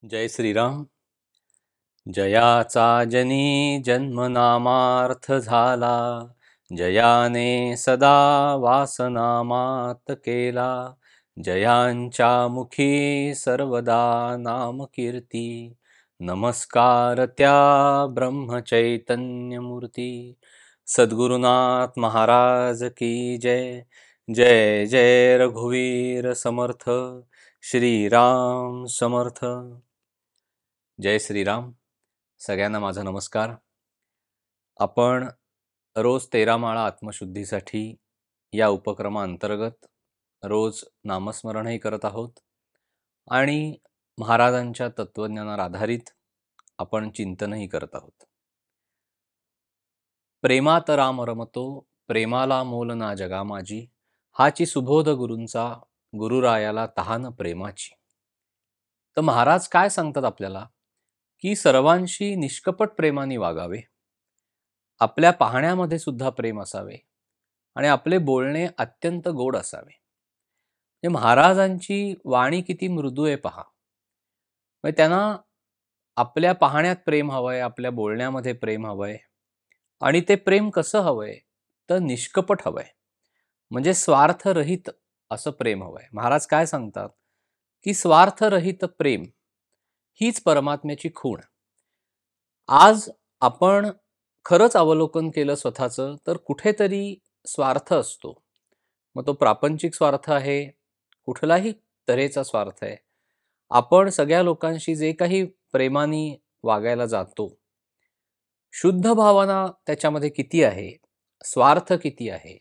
जय श्रीराम. जयाचा जनी जन्मनामार्थ झाला, जयाने सदा वासनामात केला. जयांच्या मुखी सर्वदा नाम कीर्ती, नमस्कार त्या ब्रह्मचैतन्य मूर्ती. सद्गुरुनाथ महाराज की जय. जय जय रघुवीर समर्थ, श्रीराम समर्थ. जय श्रीराम. सगळ्यांना माझा नमस्कार. आपण रोज 13 माळा आत्मशुद्धीसाठी या उपक्रमाअंतर्गत रोज नामस्मरणही करत आहोत आणि महाराजांच्या तत्वज्ञानावर आधारित आपण चिंतनही करत आहोत. प्रेमात राम रमतो, प्रेमाला मोल ना जगा माझी, हाची सुबोध गुरूंचा, गुरुरायाला तहान प्रेमाची. तर महाराज काय सांगतात आपल्याला की सर्वांशी निष्कपट प्रेमाने वागावे, आपल्या पाहण्यामध्ये सुद्धा प्रेम असावे आणि आपले बोलणे अत्यंत गोड असावे. महाराजांची वाणी किती मृदू आहे पहा. त्यांना आपल्या पाहण्यात प्रेम हवंय, आपल्या बोलण्यामध्ये प्रेम हवंय आणि ते प्रेम कसं हवंय तर निष्कपट हवंय, म्हणजे स्वार्थरहित असं प्रेम हवंय. महाराज काय सांगतात की स्वार्थरहित प्रेम हीच परमात्म्याची खूण. आज आपण खरंच अवलोकन केलं स्वतःचं तर कुठेतरी स्वार्थ असतो. मग तो प्रापंचिक स्वार्थ आहे, कुठलाही तऱ्हेचा स्वार्थ आहे. आपण सगळ्या लोकांशी जे काही प्रेमाने वागायला जातो, शुद्ध भावना त्याच्यामध्ये किती आहे, स्वार्थ किती आहे,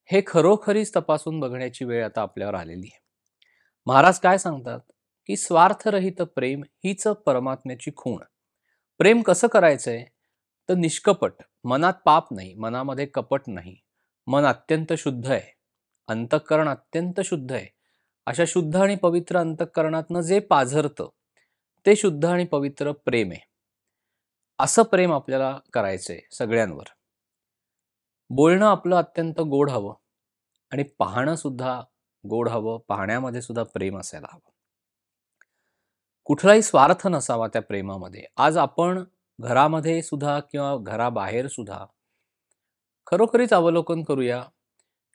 हे खरोखरीच तपासून बघण्याची वेळ आता आपल्यावर आलेली आहे. महाराज काय सांगतात की स्वार्थरहित प्रेम हीच परमात्म्याची खूण. प्रेम कसं करायचंय तर निष्कपट, मनात पाप नाही, मनामध्ये कपट नाही, मन अत्यंत शुद्ध आहे, अंतःकरण अत्यंत शुद्ध आहे. अशा शुद्ध आणि पवित्र अंतःकरणातनं जे पाझरतं ते शुद्ध आणि पवित्र प्रेम आहे. असं प्रेम आपल्याला करायचंय सगळ्यांवर. बोलणं आपलं अत्यंत गोड हवं आणि पाहणं सुद्धा गोड हवं, पाहण्यामध्ये सुद्धा प्रेम असायला हवं. कुठलाही स्वार्थ नसावा त्या प्रेमामध्ये. आज आपण घरामध्ये सुद्धा किंवा घराबाहेर सुद्धा खरोखरीच अवलोकन करूया,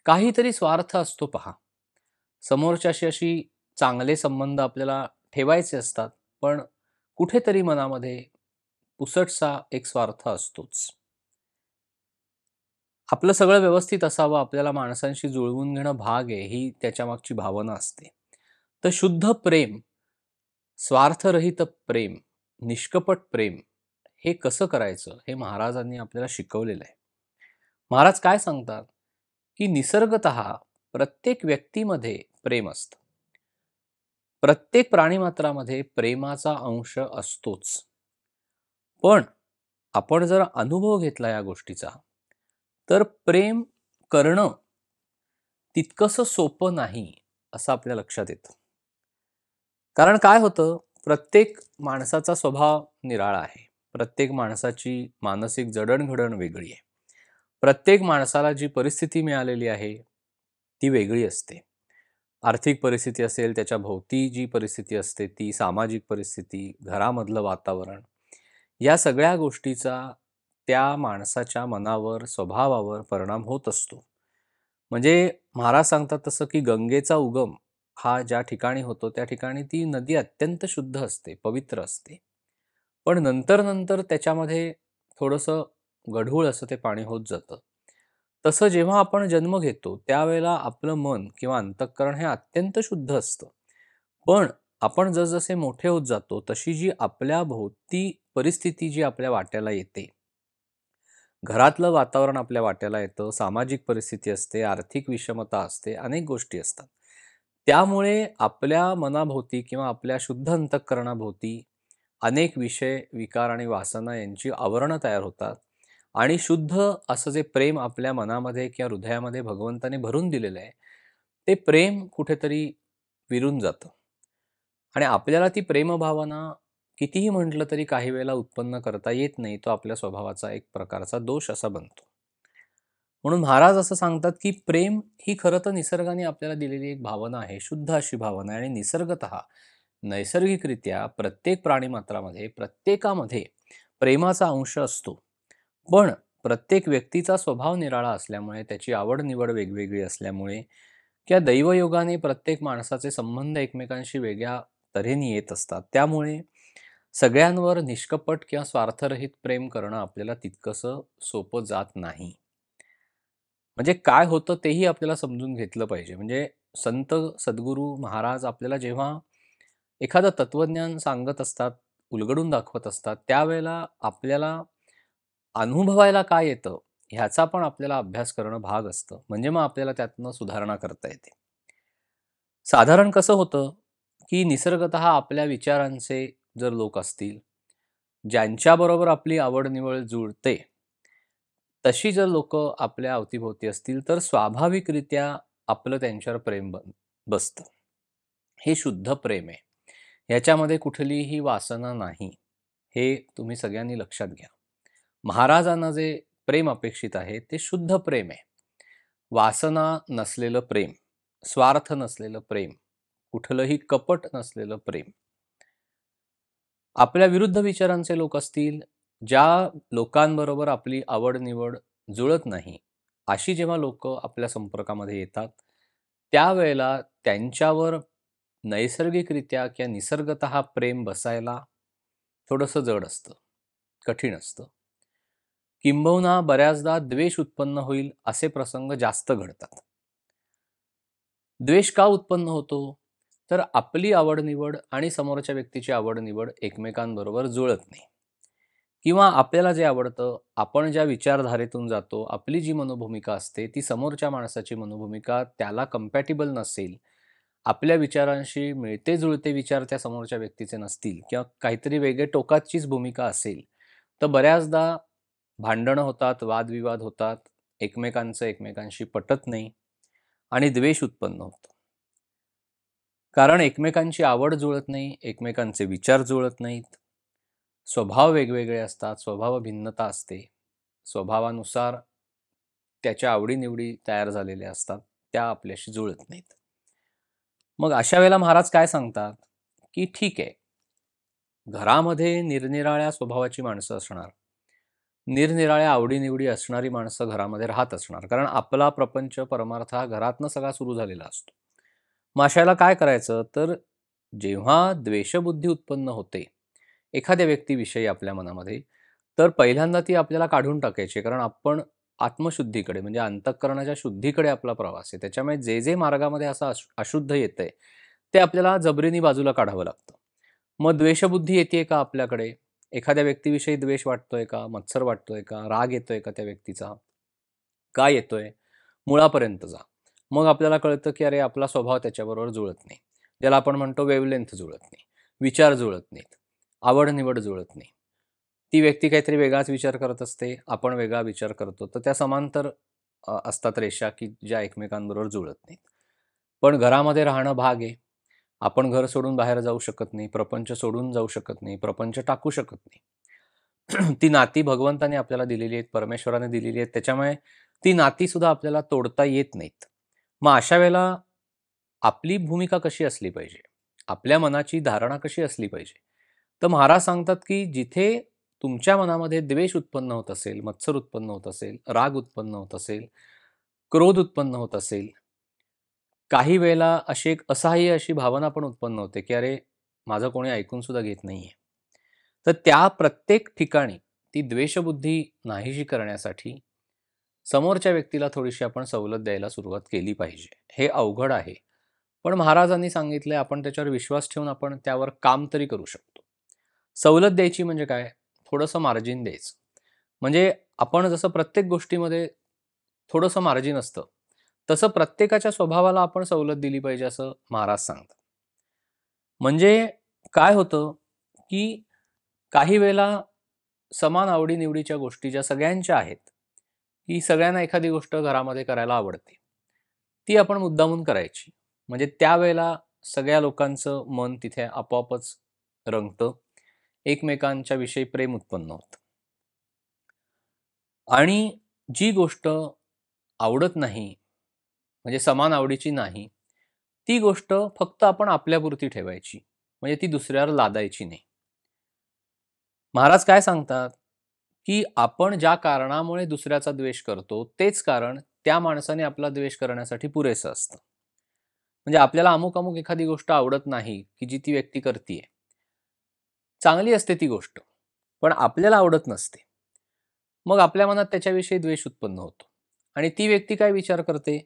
काहीतरी स्वार्थ असतो पहा. समोरच्याशी अशी चांगले संबंध आपल्याला ठेवायचे असतात, पण कुठेतरी मनामध्ये पुसटसा एक स्वार्थ असतोच. आपलं सगळं व्यवस्थित असावं, आपल्याला माणसांशी जुळवून घेणं भाग आहे, ही त्याच्यामागची भावना असते. तर शुद्ध प्रेम, स्वार्थरहित प्रेम, निष्कपट प्रेम हे कसं करायचं हे महाराजांनी आपल्याला शिकवलेलं आहे. महाराज काय सांगतात की निसर्गतः प्रत्येक व्यक्तीमध्ये प्रेम असतं. प्रत्येक प्राणीमात्रामध्ये प्रेमाचा अंश असतोच. पण आपण जर अनुभव घेतला या गोष्टीचा तर प्रेम करणं तितकंसं सोपं नाही असं आपल्या लक्षात येतं. कारण काय होतं, प्रत्येक माणसाचा स्वभाव निराळा आहे. प्रत्येक माणसाची मानसिक जडणघडण वेगळी आहे. प्रत्येक माणसाला जी परिस्थिती मिळालेली आहे ती वेगळी असते. आर्थिक परिस्थिती असेल, त्याच्या भोवती जी परिस्थिती असते ती, सामाजिक परिस्थिती, घरामधलं वातावरण, या सगळ्या गोष्टीचा त्या माणसाच्या मनावर, स्वभावावर परिणाम होत असतो. म्हणजे महाराज सांगतात तसं की गंगेचा उगम हा ज्या ठिकाणी होतो त्या ठिकाणी ती नदी अत्यंत शुद्ध असते, पवित्र असते. पण नंतर नंतर त्याच्यामध्ये थोडंसं गढूळ असं ते पाणी होत जातं. तसं जेव्हा आपण जन्म घेतो त्यावेळेला आपलं मन किंवा अंतःकरण हे अत्यंत शुद्ध असतं. पण आपण जसजसे मोठे होत जातो तशी जी आपल्या भोवती परिस्थिती जी आपल्या वाट्याला येते, घरातलं वातावरण आपल्या वाट्याला येतं, सामाजिक परिस्थिती असते, आर्थिक विषमता असते, अनेक गोष्टी असतात. त्यामुळे आपल्या मनाभोवती किंवा आपल्या शुद्ध अंतःकरणाभोवती अनेक विषय, विकार आणि वासना यांची आवरणं तयार होतात आणि शुद्ध असं जे प्रेम आपल्या मनामध्ये किंवा हृदयामध्ये भगवंताने भरून दिलेलं आहे, ते प्रेम कुठेतरी विरून जातं आणि आपल्याला ती प्रेमभावना कितीही म्हटलं तरी काही वेळेला उत्पन्न करता येत नाही. तो आपल्या स्वभावाचा एक प्रकारचा दोष असा बनतो. म्हणून महाराज असं सांगतात की प्रेम ही खरं तर निसर्गाने आपल्याला दिलेली एक भावना आहे, शुद्ध अशी भावना आहे आणि निसर्गतः नैसर्गिकरित्या प्रत्येक प्राणीमात्रामध्ये प्रत्येकामध्ये प्रेमाचा अंश असतो. पण प्रत्येक व्यक्तीचा स्वभाव निराळा असल्यामुळे, त्याची आवड-निवड वेगवेगळी असल्यामुळे किंवा दैवयोगाने प्रत्येक माणसाचे संबंध एकमेकांशी वेगळ्या तऱ्हेने येत असतात. त्यामुळे सगळ्यांवर निष्कपट किंवा स्वार्थरहित प्रेम करणं आपल्याला तितकंसं सोपं जात नाही. म्हणजे काय होतं तेही आपल्याला समजून घेतलं पाहिजे. म्हणजे संत, सद्गुरू, महाराज आपल्याला जेव्हा एखादं तत्वज्ञान सांगत असतात, उलगडून दाखवत असतात, त्यावेळेला आपल्याला अनुभवायला काय येतं, ह्याचा पण आपल्याला अभ्यास करणं भाग असतं. म्हणजे मग आपल्याला त्यातनं सुधारणा करता येते. साधारण कसं होतं, की निसर्गतः आपल्या विचारांचे जर लोक असतील, ज्यांच्याबरोबर आपली आवड-निवड जुळते, तशी जर लोकं आपल्या अवतीभोवती असतील, तर स्वाभाविकरित्या आपलं त्यांच्यावर प्रेम बसतं. हे शुद्ध प्रेम आहे. ह्याच्यामध्ये कुठलीही वासना नाही. हे तुम्ही सगळ्यांनी लक्षात घ्या. महाराजांना जे प्रेम अपेक्षित आहे, ते शुद्ध प्रेम आहे. वासना नसलेलं प्रेम, स्वार्थ नसलेलं प्रेम, कुठलंही कपट नसलेलं प्रेम. आपल्या विरुद्ध विचारांचे लोक असतील, ज्या लोकांबरोबर आपली आवड-निवड जुळत नाही, अशी जेव्हा लोकं आपल्या संपर्कामध्ये येतात, त्यावेळेला त्यांच्यावर नैसर्गिकरित्या किंवा निसर्गतः प्रेम बसायला थोडंसं जड असतं, कठीण असतं. किंबहुना बऱ्याचदा द्वेष उत्पन्न होईल असे प्रसंग जास्त घडतात. द्वेष का उत्पन्न होतो? तर आपली आवड-निवड आणि समोरच्या व्यक्तीची आवड-निवड एकमेकांबरोबर जुळत नाही. किंवा आपल्याला जे आवडतं, आपण ज्या विचारधारेतून जातो, आपली जी मनोभूमिका असते, ती समोरच्या माणसाची मनोभूमिका त्याला कंपॅटिबल नसेल, आपल्या विचारांशी मिळते-जुळते विचार त्या समोरच्या व्यक्तीचे नसतील किंवा काहीतरी वेगळे टोकाचीच भूमिका असेल, तर बऱ्याचदा भांडणं होतात, वादविवाद होतात, एकमेकांचं एकमेकांशी पटत नाही आणि द्वेष उत्पन्न होतो. कारण एकमेकांची आवड जुळत नाही, एकमेकांचे विचार जुळत नाहीत. स्वभाव वेगवेगळे असतात, स्वभाव भिन्नता असते. स्वभावानुसार त्याच्या आवडी-निवडी तयार झालेल्या असतात. त्या आपल्याशी जुळत नाहीत. मग अशा वेळेला महाराज काय सांगतात, की ठीक आहे, घरामध्ये निरनिराळ्या स्वभावाची माणसं असणार. निरनिराळ्या आवडी असणारी माणसं घरामध्ये राहत असणार. कारण आपला प्रपंच, परमार्थ हा घरातनं सगळा सुरू झालेला असतो. मग अशा वेळेला काय करायचं, तर जेव्हा द्वेषबुद्धी उत्पन्न होते एखाद्या व्यक्तीविषयी आपल्या मनामध्ये, तर पहिल्यांदा ती आपल्याला काढून टाकायची. कारण आपण आत्मशुद्धीकडे म्हणजे अंतःकरणाच्या शुद्धीकडे आपला प्रवास आहे. त्याच्यामुळे जे जे मार्गामध्ये असं अशुद्ध येतंय, ते आपल्याला जबरीने बाजूला काढावं लागतं. मग द्वेषबुद्धी येते का आपल्याकडे? एखाद्या व्यक्तीविषयी द्वेष वाटतोय का? मत्सर वाटतोय का? राग येतोय का त्या व्यक्तीचा? का येतोय? मुळापर्यंत जा. मग आपल्याला कळतं, की अरे आपला स्वभाव त्याच्याबरोबर जुळत नाही. ज्याला आपण म्हणतो वेव्हलेंथ जुळत नाही. विचार जुळत नाहीत. आवड-निवड जुळत नाही. ती व्यक्ती काहीतरी वेगळाच विचार करत असते, आपण वेगळा विचार करतो. तर त्या समांतर असतात रेषा, की ज्या एकमेकांबरोबर जुळत नाहीत. पण घरामध्ये राहणं भाग आहे. आपण घर सोडून बाहेर जाऊ शकत नाही, प्रपंच सोडून जाऊ शकत नाही, प्रपंच टाकू शकत नाही. ती नाती भगवंताने आपल्याला दिलेली आहेत, परमेश्वराने दिलेली आहेत. त्याच्यामुळे ती नातीसुद्धा आपल्याला तोडता येत नाहीत. मग अशा वेळेला आपली भूमिका कशी असली पाहिजे? आपल्या मनाची धारणा कशी असली पाहिजे? तर महाराज सांगतात, की जिथे तुमच्या मनामध्ये द्वेष उत्पन्न होत असेल, मत्सर उत्पन्न होत असेल, राग उत्पन्न होत असेल, क्रोध उत्पन्न होत असेल, काही वेळेला अशी एक असहाय्य अशी भावना पण उत्पन्न होते, की अरे, माझं कोणी ऐकून सुद्धा घेत नाहीये. तर त्या प्रत्येक ठिकाणी ती द्वेषबुद्धी नाहीशी करण्यासाठी समोरच्या व्यक्तीला थोडीशी आपण सवलत द्यायला सुरुवात केली पाहिजे. हे अवघड आहे. पण महाराजांनी सांगितलंय आपण त्याच्यावर विश्वास ठेवून आपण त्यावर काम तरी करू शकतो. सवलत द्यायची म्हणजे काय? थोडंसं मार्जिन द्यायचं. म्हणजे आपण जसं प्रत्येक गोष्टीमध्ये थोडंसं मार्जिन असतं, तसं प्रत्येकाच्या स्वभावाला आपण सवलत दिली पाहिजे असं महाराज सांगतात. म्हणजे काय होतं, की काही वेळेला समान आवडी गोष्टी ज्या सगळ्यांच्या आहेत, की सगळ्यांना एखादी गोष्ट घरामध्ये करायला आवडते. ती आपण मुद्दामून करायची. म्हणजे त्यावेळेला सगळ्या लोकांचं मन तिथे आपोआपच रंगतं. एकमेकांच्या विषयी प्रेम उत्पन्न होतं. आणि जी गोष्ट आवडत नाही, म्हणजे समान आवडीची नाही, ती गोष्ट फक्त आपण आपल्यापुरती ठेवायची. म्हणजे ती दुसऱ्यावर लादायची नाही. महाराज काय सांगतात, की आपण ज्या कारणामुळे दुसऱ्याचा द्वेष करतो तेच कारण त्या माणसाने आपला द्वेष करण्यासाठी पुरेसं असतं. म्हणजे आपल्याला अमुक अमुक एखादी गोष्ट आवडत नाही की जी ती व्यक्ती करतीये, चांगली असते ती गोष्ट, पण आपल्याला आवडत नसते. मग आपल्या मनात त्याच्याविषयी द्वेष उत्पन्न होतो आणि ती व्यक्ती काय विचार करते,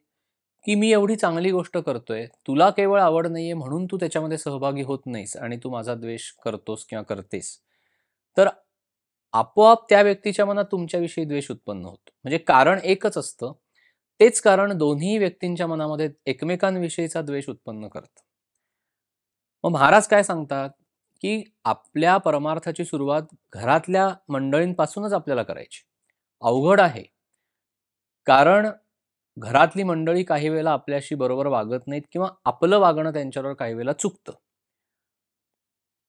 की मी एवढी चांगली गोष्ट करतोय, तुला केवळ आवड नाहीये म्हणून तू त्याच्यामध्ये सहभागी होत नाहीस आणि तू माझा द्वेष करतोस किंवा करतेस. तर आपोआप त्या व्यक्तीच्या मनात तुमच्याविषयी द्वेष उत्पन्न होतो. म्हणजे कारण एकच असतं. तेच कारण दोन्ही व्यक्तींच्या मनामध्ये एकमेकांविषयीचा द्वेष उत्पन्न करतं. मग महाराज काय सांगतात, की आपल्या परमार्थाची सुरुवात घरातल्या मंडळींपासूनच आपल्याला करायची. अवघड आहे. कारण घरातली मंडळी काही वेळेला आपल्याशी बरोबर वागत नाहीत किंवा आपलं वागणं त्यांच्यावर काही वेळेला चुकतं.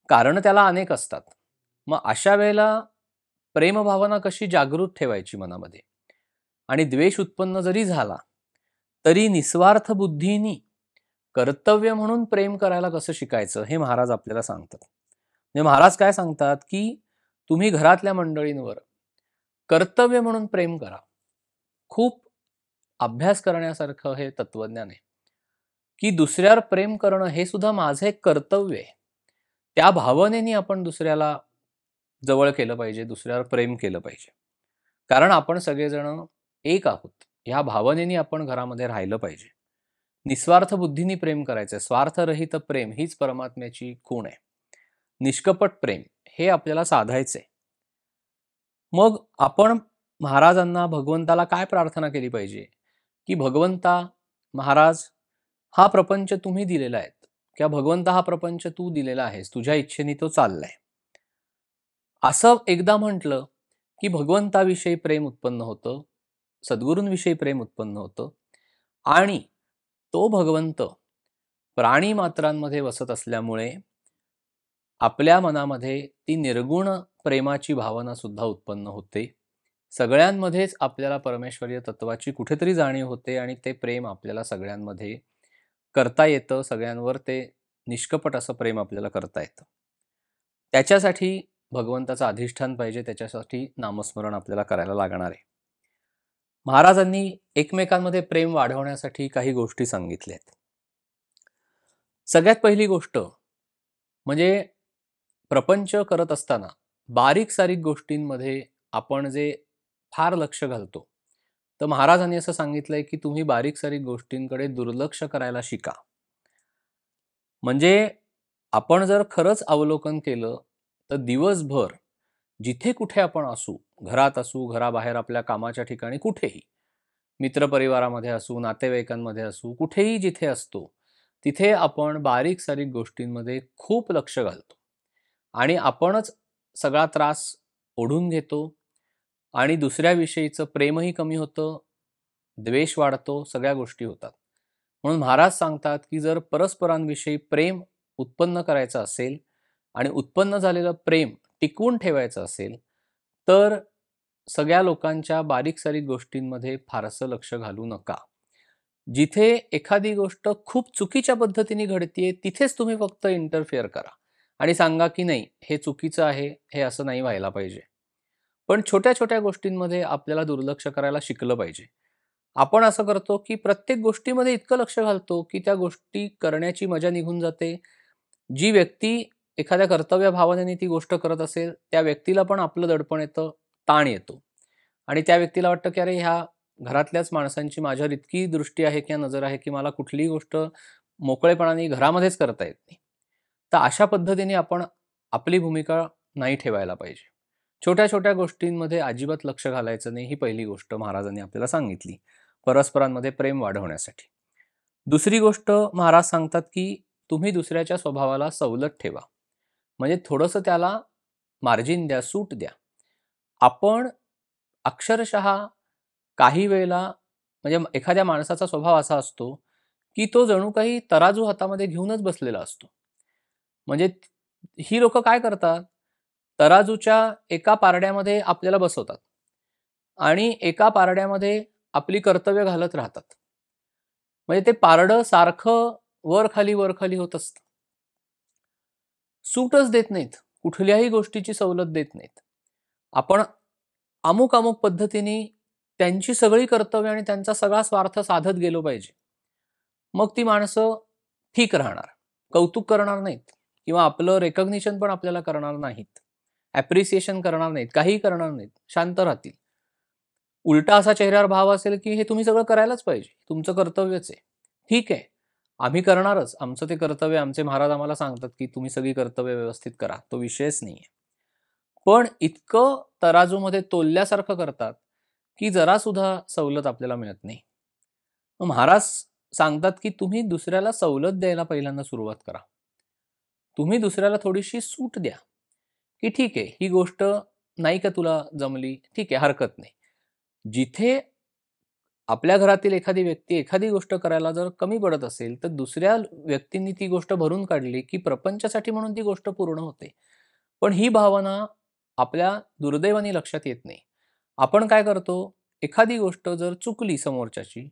कारण त्याला अनेक असतात. मग अशा वेळेला प्रेमभावना कशी जागृत ठेवायची मनामध्ये आणि द्वेष उत्पन्न जरी झाला, तरी निस्वार्थ बुद्धीनी कर्तव्य म्हणून प्रेम करायला कसं शिकायचं हे महाराज आपल्याला सांगतात. म्हणजे महाराज काय सांगतात, की तुम्ही घरातल्या मंडळींवर कर्तव्य म्हणून प्रेम करा. खूप अभ्यास करण्यासारखं हे तत्वज्ञान आहे, की दुसऱ्यावर प्रेम करणं हे सुद्धा माझं एक कर्तव्य आहे. त्या भावनेने आपण दुसऱ्याला जवळ केलं पाहिजे, दुसऱ्यावर प्रेम केलं पाहिजे. कारण आपण सगळेजण एक आहोत. ह्या भावनेने आपण घरामध्ये राहिलं पाहिजे. निस्वार्थ बुद्धीने प्रेम करायचं. स्वार्थरहित प्रेम हीच परमात्म्याची खूण आहे. निष्कपट प्रेम हे आपल्याला साधायचंय. मग आपण महाराजांना, भगवंताला काय प्रार्थना केली पाहिजे, की भगवंता, महाराज, हा प्रपंच तुम्ही दिलेला आहे किंवा भगवंता हा प्रपंच तू दिलेला आहेस, तुझ्या इच्छेने तो चाललाय. असं एकदा म्हटलं, की भगवंताविषयी प्रेम उत्पन्न होतं, सद्गुरूंविषयी प्रेम उत्पन्न होतं आणि तो भगवंत प्राणी मात्रांमध्ये वसत असल्यामुळे आपल्या मनामध्ये ती निर्गुण प्रेमाची भावना सुद्धा उत्पन्न होते. सगळ्यांमध्येच आपल्याला परमेश्वरीय तत्वाची कुठेतरी जाणीव होते आणि ते प्रेम आपल्याला सगळ्यांमध्ये करता येतं. सगळ्यांवर ते निष्कपट असं प्रेम आपल्याला करता येतं. त्याच्यासाठी भगवंताचं अधिष्ठान पाहिजे. त्याच्यासाठी नामस्मरण आपल्याला करायला लागणार आहे. महाराजांनी एकमेकांमध्ये प्रेम वाढवण्यासाठी काही गोष्टी सांगितल्या आहेत. सगळ्यात पहिली गोष्ट म्हणजे प्रपंच करत असताना बारीक सारीक गोष्टींमध्ये आपण जे फार लक्ष घालतो, तर महाराजांनी असं सांगितलंय, की तुम्ही बारीक सारीक गोष्टींकडे दुर्लक्ष करायला शिका. म्हणजे आपण जर खरंच अवलोकन केलं, तर दिवसभर जिथे कुठे आपण असू, घरात असू, घराबाहेर, आपल्या कामाच्या ठिकाणी, कुठेही, मित्रपरिवारामध्ये असू, नातेवाईकांमध्ये असू, कुठेही जिथे असतो, तिथे आपण बारीक सारीक गोष्टींमध्ये खूप लक्ष घालतो आणि आपणच सगळा त्रास ओढून घेतो आणि दुसऱ्याविषयीचं प्रेमही कमी होतं, द्वेष वाढतो, सगळ्या गोष्टी होतात. म्हणून महाराज सांगतात, की जर परस्परांविषयी प्रेम उत्पन्न करायचं असेल आणि उत्पन्न झालेलं प्रेम टिकवून ठेवायचं असेल, तर सगळ्या लोकांच्या बारीक सारीक गोष्टींमध्ये फारसं लक्ष घालू नका. जिथे एखादी गोष्ट खूप चुकीच्या पद्धतीने घडतीये, तिथेच तुम्ही फक्त इंटरफिअर करा आणि सांगा, की नाही, हे चुकीचं आहे, हे असं नाही व्हायला पाहिजे. पण छोट्या-छोट्या गोष्टींमध्ये आपल्याला दुर्लक्ष करायला शिकलं पाहिजे. आपण असं करतो, की प्रत्येक गोष्टीमध्ये इतकं लक्ष घालतो, की त्या गोष्टी करण्याची मजा निघून जाते. जी व्यक्ती एखाद्या कर्तव्य भावनेने ती गोष्ट करत असेल, त्या व्यक्तीला पण आपलं दडपण येतं, ताण येतो आणि त्या व्यक्तीला वाटतं, की अरे, ह्या घरातल्याच माणसांची माझ्यावर इतकी दृष्टी आहे किंवा नजर आहे, की मला कुठलीही गोष्ट मोकळेपणाने घरामध्येच करता येत नाही. तर अशा पद्धतीने आपण आपली भूमिका नाही ठेवायला पाहिजे. छोट्या-छोट्या गोष्टींमध्ये अजिबात लक्ष घालायचं नाही, ही पहिली गोष्ट महाराजांनी आपल्याला सांगितली, परस्परांमध्ये प्रेम वाढवण्यासाठी. दुसरी गोष्ट महाराज सांगतात, की तुम्ही दुसऱ्याच्या स्वभावाला सवलत ठेवा. म्हणजे थोडंसं त्याला मार्जिन द्या, सूट द्या. आपण अक्षरशः काही वेळेला म्हणजे एखाद्या माणसाचा स्वभाव असा असतो, की तो जणू काही तराजू हातामध्ये घेऊनच बसलेला असतो. म्हणजे ही लोकं काय करतात, तराजूच्या एका पारड्यामध्ये आपल्याला बसवतात आणि एका पारड्यामध्ये आपली कर्तव्य घालत राहतात. म्हणजे ते पारडं सारखं वर-खाली, वर-खाली होत असतं. सूटच देत नाहीत. कुठल्याही गोष्टीची सवलत देत नाहीत. आपण अमुक पद्धतीने त्यांची सगळी कर्तव्य आणि त्यांचा सगळा स्वार्थ साधत गेलो पाहिजे. मग ती माणसं ठीक राहणार. कौतुक करणार नाहीत किंवा आपलं रिकॉग्निशन पण आपल्याला करणार नाहीत. ॲप्रिसिएशन करणार नाहीत, काहीही करणार नाहीत. शांत राहतील. उलटा असा चेहऱ्यावर भाव असेल, की हे तुम्ही सगळं करायलाच पाहिजे. तुमचं कर्तव्यच आहे. ठीक आहे. आम्ही करणारच. आमचं ते कर्तव्य आमचे महाराज आम्हाला सांगतात, की तुम्ही सगळी कर्तव्य व्यवस्थित करा. तो विषयच नाहीये. पण इतकं तराजूमध्ये तोलल्यासारखं करतात, की जरासुद्धा सवलत आपल्याला मिळत नाही. मग महाराज सांगतात, की तुम्ही दुसऱ्याला सवलत द्यायला पहिल्यांदा सुरुवात करा. तुम्ही दुसऱ्याला थोडीशी सूट द्या, की ठीक आहे, ही गोष्ट नाही का तुला जमली? ठीक आहे, हरकत नाही. जिथे आपल्या घरातील एखादी व्यक्ती एखादी गोष्ट करायला जर कमी पडत असेल, तर दुसऱ्या व्यक्तींनी ती गोष्ट भरून काढली, की प्रपंचासाठी म्हणून ती गोष्ट पूर्ण होते. पण ही भावना आपल्या दुर्दैवाने लक्षात येत नाही. आपण काय करतो, एखादी गोष्ट जर चुकली समोरच्याची,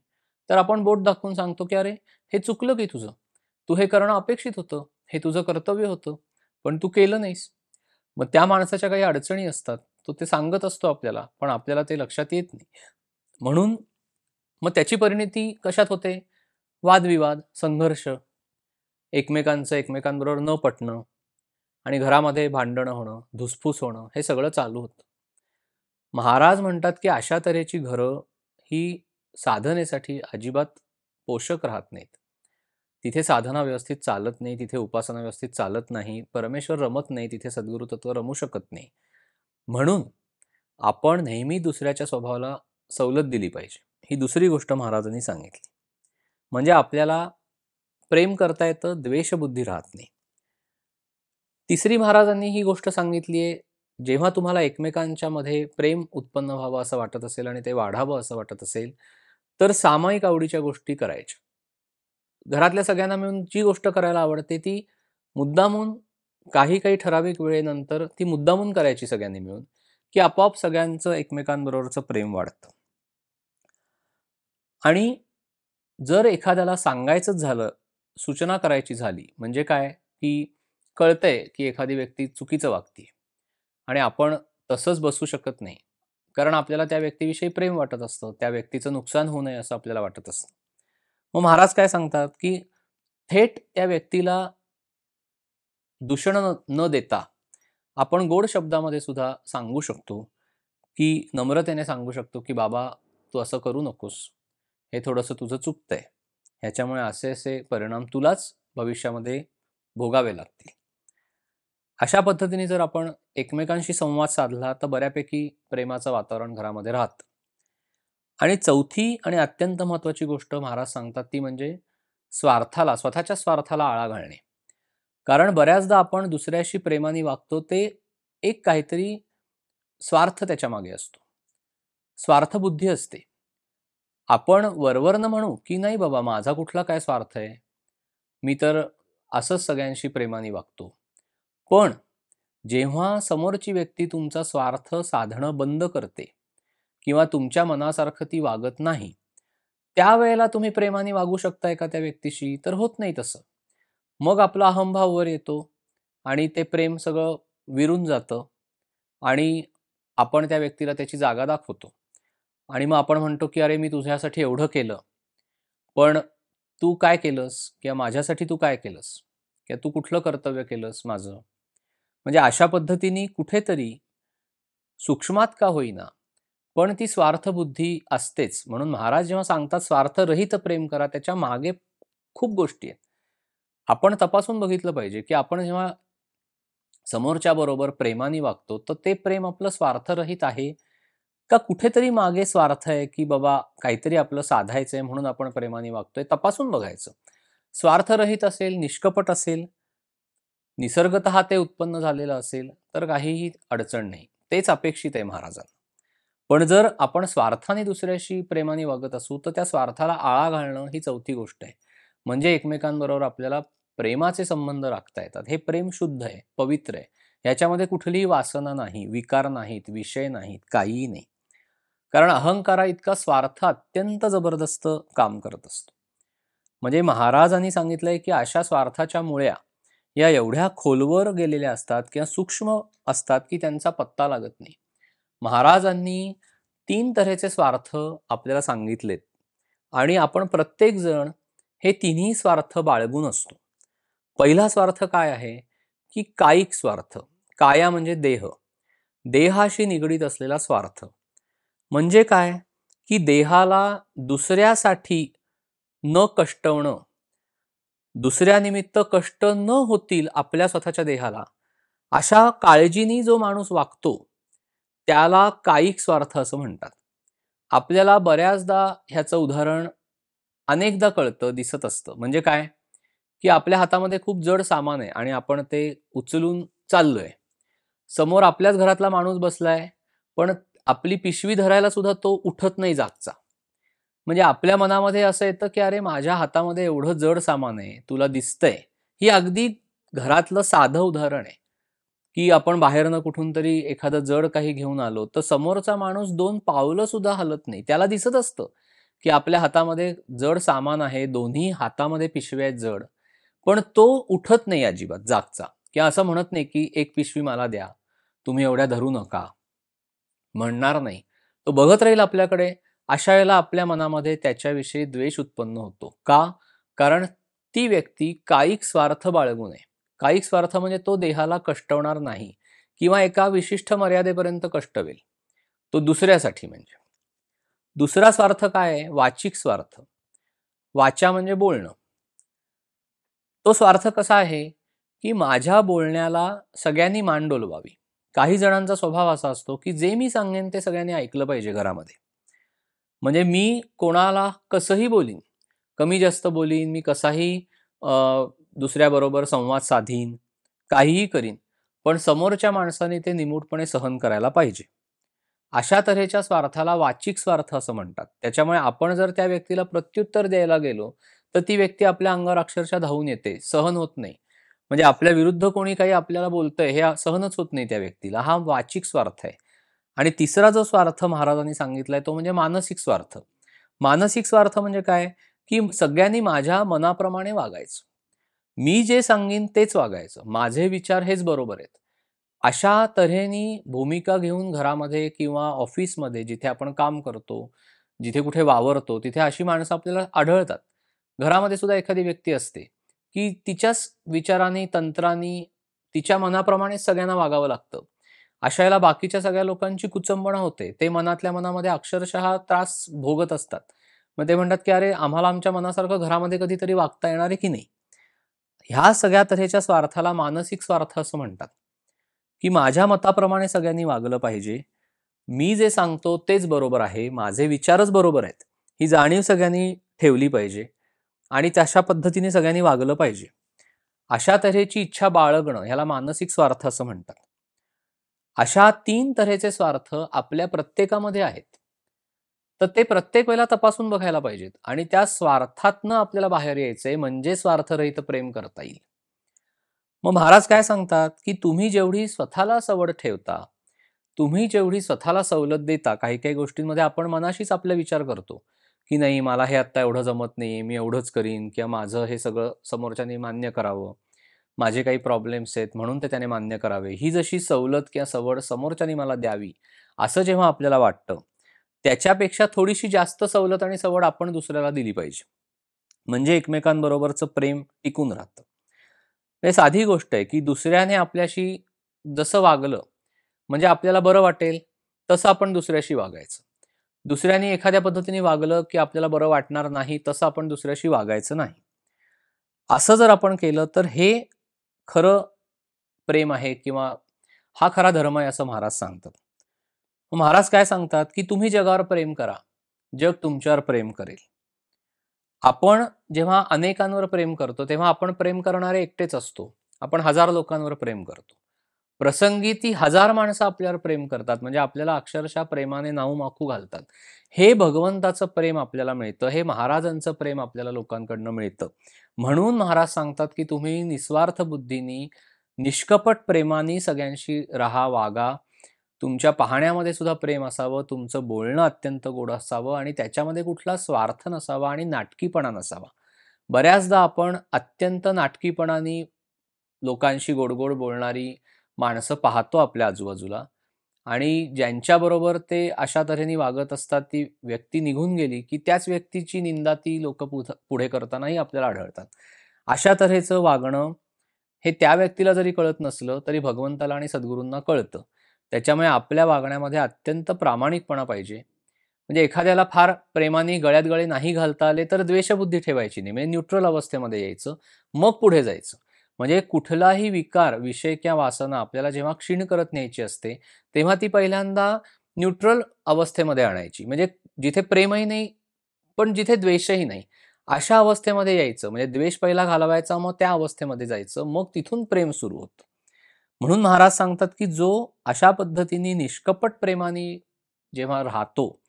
तर आपण बोट दाखवून सांगतो, की "अरे, हे चुकलं की तुझं. तू हे करणं अपेक्षित होतं. हे तुझं कर्तव्य होतं. पण तू केलं नाहीस." मग त्या माणसाच्या काही अडचणी असतात. तो ते सांगत असतो आपल्याला, पण आपल्याला ते लक्षात येत नाही. म्हणून मग त्याची परिणती कशात होते? वादविवाद, संघर्ष, एकमेकांचं एकमेकांबरोबर न पटणं आणि घरामध्ये भांडणं होणं, धुसफूस होणं हे सगळं चालू होतं. महाराज म्हणतात, की अशा तऱ्हेची घरं ही साधनेसाठी अजिबात पोषक राहत नाहीत. तिथे साधना व्यवस्थित चालत नाही, तिथे उपासना व्यवस्थित चालत नाही, परमेश्वर रमत नाही, तिथे सद्गुरू तत्व रमू शकत नाही. म्हणून आपण नेहमी दुसऱ्याच्या स्वभावाला सवलत दिली पाहिजे. ही दुसरी गोष्ट महाराजांनी सांगितली. म्हणजे आपल्याला प्रेम करता येतं, द्वेषबुद्धी राहत नाही. तिसरी महाराजांनी ही गोष्ट सांगितली आहे, जेव्हा तुम्हाला एकमेकांच्या मध्ये प्रेम उत्पन्न व्हावं असं वाटत असेल आणि ते वाढावं असं वाटत असेल, तर सामायिक आवडीच्या गोष्टी करायच्या. घरातल्या सगळ्यांना मिळून जी गोष्ट करायला आवडते ती मुद्दामून काही ठराविक वेळेनंतर ती मुद्दामून करायची सगळ्यांनी मिळून, की आपोआप सगळ्यांचं एकमेकांबरोबरचं प्रेम वाढतं. आणि जर एखाद्याला सांगायचंच झालं, सूचना करायची झाली, म्हणजे काय, की कळतंय, की एखादी व्यक्ती चुकीचं वागतीये आणि आपण तसंच बसू शकत नाही. कारण आपल्याला त्या व्यक्तीविषयी प्रेम वाटत असतं. त्या व्यक्तीचं नुकसान होऊ नये असं आपल्याला वाटत असतं. मग महाराज काय सांगतात, की थेट त्या व्यक्तीला दूषण न देता आपण गोड शब्दामध्ये सुद्धा सांगू शकतो, की नम्रतेने सांगू शकतो, की "बाबा, तू असं करू नकोस. हे थोडंसं तुझं चुकतंय. ह्याच्यामुळे असे-असे परिणाम तुलाच भविष्यामध्ये भोगावे लागतील." अशा पद्धतीने जर आपण एकमेकांशी संवाद साधला, तर बऱ्यापैकी प्रेमाचं वातावरण घरामध्ये राहतं. आणि चौथी आणि अत्यंत महत्त्वाची गोष्ट महाराज सांगतात ती म्हणजे स्वतःच्या स्वार्थाला आळा घालणे. कारण बऱ्याचदा आपण दुसऱ्याशी प्रेमाने वागतो ते एक काहीतरी स्वार्थ त्याच्यामागे असतो. स्वार्थबुद्धी असते. आपण वरवरनं म्हणू, की "नाही बाबा माझा कुठला काय स्वार्थ आहे. मी तर असंच सगळ्यांशी प्रेमाने वागतो." पण जेव्हा समोरची व्यक्ती तुमचा स्वार्थ साधणं बंद करते किंवा तुमच्या मनासारखं ती वागत नाही, त्यावेळेला तुम्ही प्रेमाने वागू शकताय का त्या व्यक्तीशी? तर होत नाही तसं. मग आपला अहंभाव वर येतो आणि ते प्रेम सगळं विरून जातं आणि आपण त्या व्यक्तीला त्याची जागा दाखवतो. आणि मग आपण म्हणतो, की "अरे, मी तुझ्यासाठी एवढं केलं, पण तू काय केलंस? किंवा माझ्यासाठी तू काय केलंस? किंवा तू कुठलं कर्तव्य केलंस माझं?" म्हणजे अशा पद्धतीने कुठेतरी सूक्ष्मात का होईना, पण ती स्वार्थबुद्धी असतेच. म्हणून महाराज जेव्हा सांगतात स्वार्थरहित प्रेम करा, त्याच्या मागे खूप गोष्टी आहेत. आपण तपासून बघितलं पाहिजे, की आपण जेव्हा समोरच्या बरोबर प्रेमाने वागतो, तर ते प्रेम आपलं स्वार्थरहित आहे का कुठेतरी मागे स्वार्थ आहे, की बाबा काहीतरी आपलं साधायचंय म्हणून आपण प्रेमाने वागतोय, तपासून बघायचं. स्वार्थरहित असेल, निष्कपट असेल, निसर्गतः ते उत्पन्न झालेलं असेल, तर काहीही अडचण नाही. तेच अपेक्षित आहे महाराजांना. पण जर आपण स्वार्थाने दुसऱ्याशी प्रेमाने वागत असू, तर त्या स्वार्थाला आळा घालणं ही चौथी गोष्ट आहे. म्हणजे एकमेकांबरोबर आपल्याला प्रेमाचे संबंध राखता येतात. हे प्रेम शुद्ध आहे, पवित्र आहे. ह्याच्यामध्ये कुठलीही वासना नाही, विकार नाहीत, विषय नाहीत, काहीही नाही. कारण अहंकाराइतका स्वार्थ अत्यंत जबरदस्त काम करत असतो. म्हणजे महाराजांनी सांगितलंय, की अशा स्वार्थाच्या मुळ्या या एवढ्या खोलवर गेलेल्या असतात किंवा सूक्ष्म असतात की त्यांचा पत्ता लागत नाही. महाराजांनी 3 तऱ्हेचे स्वार्थ आपल्याला सांगितलेत आणि आपण प्रत्येकजण हे तिन्ही स्वार्थ बाळगून असतो. पहिला स्वार्थ काय आहे, की कायिक स्वार्थ. काया म्हणजे देह. देहाशी निगडीत असलेला स्वार्थ. म्हणजे काय, की देहाला दुसऱ्यासाठी न कष्टवणं, दुसऱ्यानिमित्त कष्ट न होतील आपल्या स्वतःच्या देहाला, अशा काळजीनी जो माणूस वागतो, त्याला कायिक स्वार्थ असं म्हणतात. आपल्याला बऱ्याचदा ह्याचं उदाहरण अनेकदा कळतं, दिसत असतं. म्हणजे काय, की आपल्या हातामध्ये खूप जड सामान आहे आणि आपण ते उचलून चाललोय. समोर आपल्याच घरातला माणूस बसलाय, पण आपली पिशवी धरायला सुद्धा तो उठत नाही जागचा. म्हणजे आपल्या मनामध्ये असं येतं, की "अरे, माझ्या हातामध्ये एवढं जड सामान आहे, तुला दिसतंय." ही अगदी घरातलं साधं उदाहरण आहे, की आपण बाहेरनं कुठून तरी एखादं जड काही घेऊन आलो, तर समोरचा माणूस 2 पावलं सुद्धा हलत नाही. त्याला दिसत असतं, की आपल्या हातामध्ये जड सामान आहे, दोन्ही हातामध्ये पिशव्या आहेत जड. पण तो उठत नाही अजिबात जागचा किंवा असं म्हणत नाही, की "एक पिशवी मला द्या, तुम्ही एवढ्या धरू नका." म्हणणार नाही. तो बघत राहील आपल्याकडे. अशा वेळेला आपल्या मनामध्ये त्याच्याविषयी द्वेष उत्पन्न होतो. का? कारण ती व्यक्ती कायिक स्वार्थ बाळगू नये. कायिक स्वार्थ म्हणजे तो देहाला कष्टवणार नाही किंवा एका विशिष्ट मर्यादेपर्यंत कष्टवेल. तो दुसऱ्यासाठी म्हणजे. दुसरा स्वार्थ काय आहे? वाचिक स्वार्थ. वाचा म्हणजे बोलणं. तो स्वार्थ कसा आहे, की माझ्या बोलण्याला सगळ्यांनी मान डोलवावी. काही जणांचा स्वभाव असा असतो, की जे मी सांगेन ते सगळ्यांनी ऐकलं पाहिजे घरामध्ये. म्हणजे मी कोणाला कसंही बोलीन, कमी जास्त बोलीन, मी कसाही अ, दुसऱ्याबरोबर संवाद साधीन, काहीही करीन, पण समोरच्या माणसाने ते निमूटपणे सहन करायला पाहिजे. अशा तऱ्हेच्या स्वार्थाला वाचिक स्वार्थ असं म्हणतात. त्याच्यामुळे आपण जर त्या व्यक्तीला प्रत्युत्तर द्यायला गेलो, तर ती व्यक्ती आपल्या अंगावर अक्षरशः धावून येते, सहन होत नाही. म्हणजे आपल्या विरुद्ध कोणी काही आपल्याला बोलतंय हे सहनच होत नाही त्या व्यक्तीला. हा वाचिक स्वार्थ आहे. आणि तिसरा जो स्वार्थ महाराजांनी सांगितलाय तो म्हणजे मानसिक स्वार्थ. मानसिक स्वार्थ म्हणजे काय, की सगळ्यांनी माझ्या मनाप्रमाणे वागायचं. मी जे सांगीन तेच वागायचं. माझे विचार हेच बरोबर आहेत. अशा तऱ्हेने भूमिका घेऊन घरामध्ये किंवा ऑफिसमध्ये जिथे आपण काम करतो, जिथे कुठे वावरतो, तिथे अशी माणसं आपल्याला आढळतात. घरामध्ये सुद्धा एखादी व्यक्ती असते, की तिच्याच विचारांनी, तंत्रांनी, तिच्या मनाप्रमाणेच सगळ्यांना वागावं लागतं. अशा वेळेला बाकीच्या सगळ्या लोकांची कुचंबणा होते. ते मनातल्या मनामध्ये अक्षरशः त्रास भोगत असतात. मग ते म्हणतात, की "अरे, आम्हाला आमच्या मनासारखं घरामध्ये कधीतरी वागता येणार आहे की नाही?" ह्या सगळ्या तऱ्हेच्या स्वार्थाला मानसिक स्वार्थ असं म्हणतात, की माझ्या मताप्रमाणे सगळ्यांनी वागलं पाहिजे. मी जे सांगतो तेच बरोबर आहे. माझे विचारच बरोबर आहेत. ही जाणीव सगळ्यांनी ठेवली पाहिजे आणि तशा पद्धतीने सगळ्यांनी वागलं पाहिजे. अशा तऱ्हेची इच्छा बाळगणं ह्याला मानसिक स्वार्थ असं म्हणतात. अशा 3 तऱ्हेचे स्वार्थ आपल्या प्रत्येकामध्ये आहेत. तर ते प्रत्येक वेळेला तपासून बघायला पाहिजेत आणि त्या स्वार्थातनं आपल्याला बाहेर यायचंय म्हणजे स्वार्थरहित प्रेम करता येईल. मग महाराज काय सांगतात, की तुम्ही जेवढी स्वतःला सवड ठेवता, तुम्ही जेवढी स्वतःला सवलत देता, काही-काही गोष्टींमध्ये आपण मनाशीच आपला विचार करतो, की नाही मला हे आत्ता एवढं जमत नाहीये, मी एवढंच करीन किंवा माझं हे सगळं समोरच्याने मान्य करावं. माझे काही प्रॉब्लेम्स आहेत म्हणून ते त्याने मान्य करावे. ही जशी सवलत किंवा सवड समोरच्याने मला द्यावी, असं जेव्हा आपल्याला वाटतं, त्याच्यापेक्षा थोडीशी जास्त सवलत आणि सवड आपण दुसऱ्याला दिली पाहिजे. म्हणजे एकमेकांबरोबरचं प्रेम टिकून राहतं. हे साधी गोष्ट आहे, की दुसऱ्याने आपल्याशी जसं वागलं, म्हणजे आपल्याला बरं वाटेल, तसं आपण दुसऱ्याशी वागायचं. दुसऱ्याने एखाद्या पद्धतीने वागलं, की आपल्याला बरं वाटणार नाही, तसं आपण दुसऱ्याशी वागायचं नाही. असं जर आपण केलं, तर हे खरं प्रेम आहे किंवा हा खरा धर्म आहे असं महाराज सांगतात. मग महाराज काय सांगतात, की तुम्ही जगावर प्रेम करा. जग तुमच्यावर प्रेम करेल. आपण जेव्हा अनेकांवर प्रेम करतो, तेव्हा आपण प्रेम करणारे एकटेच असतो. आपण 1000 लोकांवर प्रेम करतो. प्रसंगी ती 1000 माणसं आपल्यावर प्रेम करतात. म्हणजे आपल्याला अक्षरशः प्रेमाने नाऊ-माखू घालतात. हे भगवंताचं प्रेम आपल्याला मिळतं. हे महाराजांचं प्रेम आपल्याला लोकांकडनं मिळतं. म्हणून महाराज सांगतात, की तुम्ही निस्वार्थ बुद्धीनी, निष्कपट प्रेमाने सगळ्यांशी राहा, वागा. तुमच्या पाहण्यामध्ये सुद्धा प्रेम असावं, तुमचं बोलणं अत्यंत गोड असावं आणि त्याच्यामध्ये कुठला स्वार्थ नसावा आणि नाटकीपणा नसावा. बऱ्याचदा आपण अत्यंत नाटकीपणाने लोकांशी गोड-गोड बोलणारी माणसं पाहतो आपल्या आजूबाजूला आणि ज्यांच्याबरोबर ते अशा तऱ्हेने वागत असतात, ती व्यक्ती निघून गेली, की त्याच व्यक्तीची निंदा ती लोकं पुढे करतानाही आपल्याला आढळतात. अशा तऱ्हेचं वागणं हे त्या व्यक्तीला जरी कळत नसलं, तरी भगवंताला आणि सद्गुरूंना कळतं. त्याच्यामुळे आपल्या वागण्यामध्ये अत्यंत प्रामाणिकपणा पाहिजे. म्हणजे एखाद्याला फार प्रेमाने गळ्यात गळे नाही घालता आले, तर द्वेषबुद्धी ठेवायची नाही. म्हणजे न्यूट्रल अवस्थेमध्ये यायचं, मग पुढे जायचं. म्हणजे कुठलाही विकार, विषय किंवा वासना आपल्याला जेव्हा क्षीण करत न्यायची असते, तेव्हा ती पहिल्यांदा न्यूट्रल अवस्थेमध्ये आणायची. म्हणजे जिथे प्रेमही नाही, पण जिथे द्वेषही नाही. अशा अवस्थेमध्ये यायचं. म्हणजे द्वेष पहिला घालवायचा, मग त्या अवस्थेमध्ये जायचं. मग तिथून प्रेम सुरू होतं. म्हणून महाराज सांगतात, की जो अशा पद्धतीने निष्कपट प्रेमाने जेव्हा राहतो,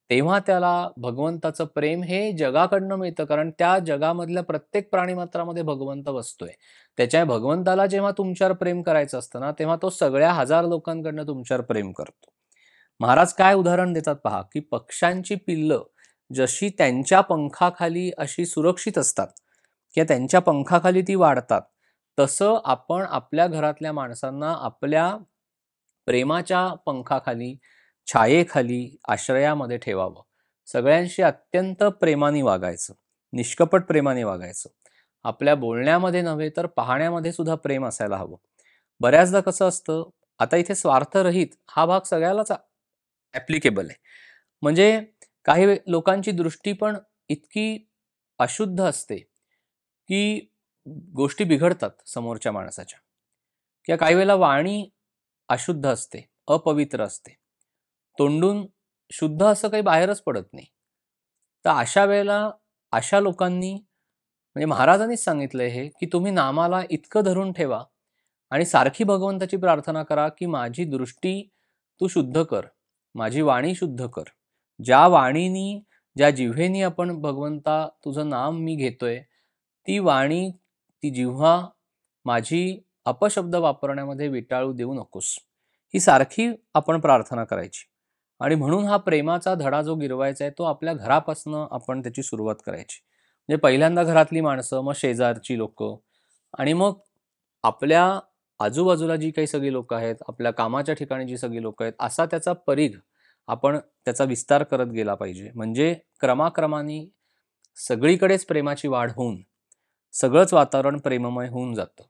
तेव्हा त्याला भगवंताचं प्रेम हे जगाकडनं मिळतं. कारण त्या जगामधल्या प्रत्येक प्राणिमात्रामध्ये भगवंत बसतोय. त्याच्या भगवंताला जेव्हा तुमच्यावर प्रेम करायचं असतं ना, तेव्हा तो सगळ्या हजार लोकांकडनं तुमच्यावर प्रेम करतो. महाराज काय उदाहरण देतात पहा, की पक्ष्यांची पिल्लं जशी त्यांच्या पंखाखाली अशी सुरक्षित असतात किंवा त्यांच्या पंखाखाली ती वाढतात, तसं आपण आपल्या घरातल्या माणसांना आपल्या प्रेमाच्या पंखाखाली, छायेखाली, आश्रयामध्ये ठेवावं. सगळ्यांशी अत्यंत प्रेमाने वागायचं, निष्कपट प्रेमाने वागायचं. आपल्या बोलण्यामध्ये नव्हे तर पाहण्यामध्ये सुद्धा प्रेम असायला हवं. बऱ्याचदा कसं असतं, आता इथे स्वार्थरहित हा भाग सगळ्यालाच ॲप्लिकेबल आहे. म्हणजे काही लोकांची दृष्टी पण इतकी अशुद्ध असते, की गोष्टी बिघडतात समोरच्या माणसाच्या. किंवा काही वेळेला वाणी अशुद्ध असते, अपवित्र असते. तोंडून शुद्ध असं काही बाहेरच पडत नाही. तर अशा वेळेला अशा लोकांनी म्हणजे महाराजांनीच सांगितलंय हे, की तुम्ही नामाला इतकं धरून ठेवा आणि सारखी भगवंताची प्रार्थना करा, की माझी दृष्टी तू शुद्ध कर, माझी वाणी शुद्ध कर. ज्या वाणीनी, ज्या जिव्हेनी आपण भगवंता तुझं नाम मी घेतोय, ती वाणी, ती जिव्हा माझी अपशब्द वापरण्यामध्ये विटाळू देऊ नकोस. ही सारखी आपण प्रार्थना करायची. आणि म्हणून हा प्रेमाचा धडा जो गिरवायचा आहे, तो आपल्या घरापासनं आपण त्याची सुरुवात करायची. म्हणजे पहिल्यांदा घरातली माणसं, मग शेजारची लोकं आणि मग आपल्या आजूबाजूला जी काही सगळी लोकं आहेत, आपल्या कामाच्या ठिकाणी जी सगळी लोकं आहेत, असा त्याचा परीघ आपण त्याचा विस्तार करत गेला पाहिजे. म्हणजे क्रमाक्रमाने सगळीकडेच प्रेमाची वाढ होऊन सगळंच वातावरण प्रेममय होऊन जातं.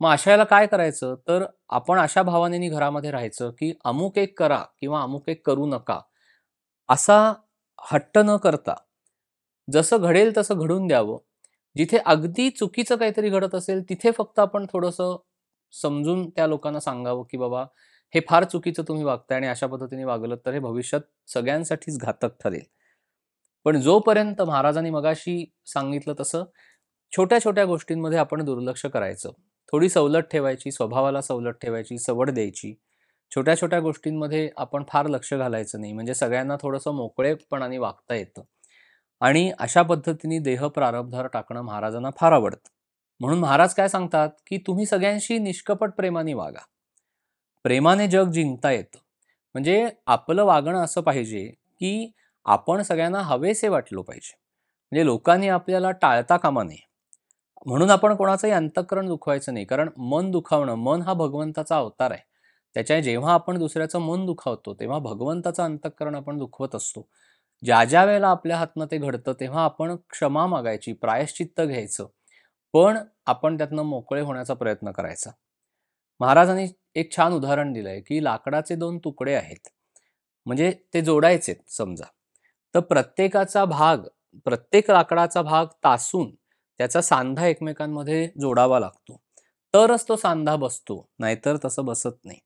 मग अशा वेळेला काय करायचं, तर आपण अशा भावनेनी घरामध्ये राहायचं, की अमुक एक करा किंवा अमुक एक करू नका, असा हट्ट न करता, जसं घडेल तसं घडून द्यावं. जिथे अगदी चुकीचं काहीतरी घडत असेल, तिथे फक्त आपण थोडंसं समजून त्या लोकांना सांगावं, की बाबा हे फार चुकीचं तुम्ही वागताय आणि अशा पद्धतीने वागलं तर हे भविष्यात सगळ्यांसाठीच घातक ठरेल. पण जोपर्यंत महाराजांनी मगाशी सांगितलं तसं छोट्या-छोट्या गोष्टींमध्ये आपण दुर्लक्ष करायचं. थोडी सवलत ठेवायची, स्वभावाला सवलत ठेवायची, सवड द्यायची. छोट्या-छोट्या गोष्टींमध्ये आपण फार लक्ष घालायचं नाही. म्हणजे सगळ्यांना थोडंसं मोकळेपणाने वागता येतं. आणि अशा पद्धतीने देह प्रारब्धावर टाकणं महाराजांना फार आवडतं. म्हणून महाराज काय सांगतात, की तुम्ही सगळ्यांशी निष्कपट प्रेमाने वागा. प्रेमाने जग जिंकता येतं. म्हणजे आपलं वागणं असं पाहिजे, की आपण सगळ्यांना हवेसे वाटलो पाहिजे. म्हणजे लोकांनी आपल्याला टाळता कामा नये. म्हणून आपण कोणाचंही अंतःकरण दुखवायचं नाही. कारण मन दुखावणं, मन हा भगवंताचा अवतार आहे. त्याच्या जेव्हा आपण दुसऱ्याचं मन दुखावतो, तेव्हा भगवंताचं अंतःकरण आपण दुखवत असतो. ज्या वेळेला आपल्या हातनं ते घडतं, तेव्हा आपण क्षमा मागायची, प्रायश्चित्त घ्यायचं. पण आपण त्यातनं मोकळे होण्याचा प्रयत्न करायचा. महाराजांनी एक छान उदाहरण दिलंय, की लाकडाचे 2 तुकडे आहेत. म्हणजे ते जोडायचेत समजा. तर प्रत्येक लाकडाचा भाग तासून त्याचा सांधा एकमेकांमध्ये जोडावा लागतो. तरच तो सांधा बसतो, नाहीतर तसं बसत नाही.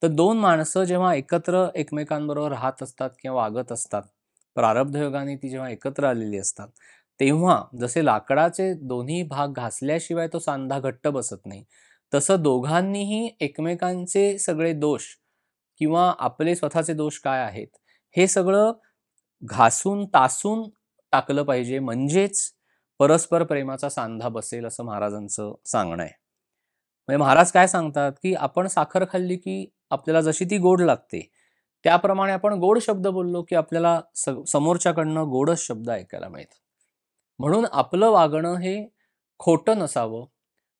तर 2 माणसं जेव्हा एकत्र एकमेकांबरोबर राहत असतात किंवा वागत असतात, प्रारब्ध योगाने ती जेव्हा एकत्र आलेली असतात, तेव्हा जसे लाकडाचे दोन्ही भाग घासल्याशिवाय तो सांधा घट्ट बसत नाही, तसं दोघांनीही एकमेकांचे सगळे दोष किंवा आपले स्वतःचे दोष काय आहेत, हे सगळं घासून, तासून टाकलं पाहिजे. म्हणजेच परस्पर प्रेमाचा सांधा बसेल असं महाराजांचं सांगणं आहे. म्हणजे महाराज काय सांगतात, की आपण साखर खाल्ली की आपल्याला जशी ती गोड लागते, त्याप्रमाणे आपण गोड शब्द बोललो की आपल्याला समोरच्याकडनं गोडच शब्द ऐकायला मिळतात. म्हणून आपलं वागणं हे खोटं नसावं,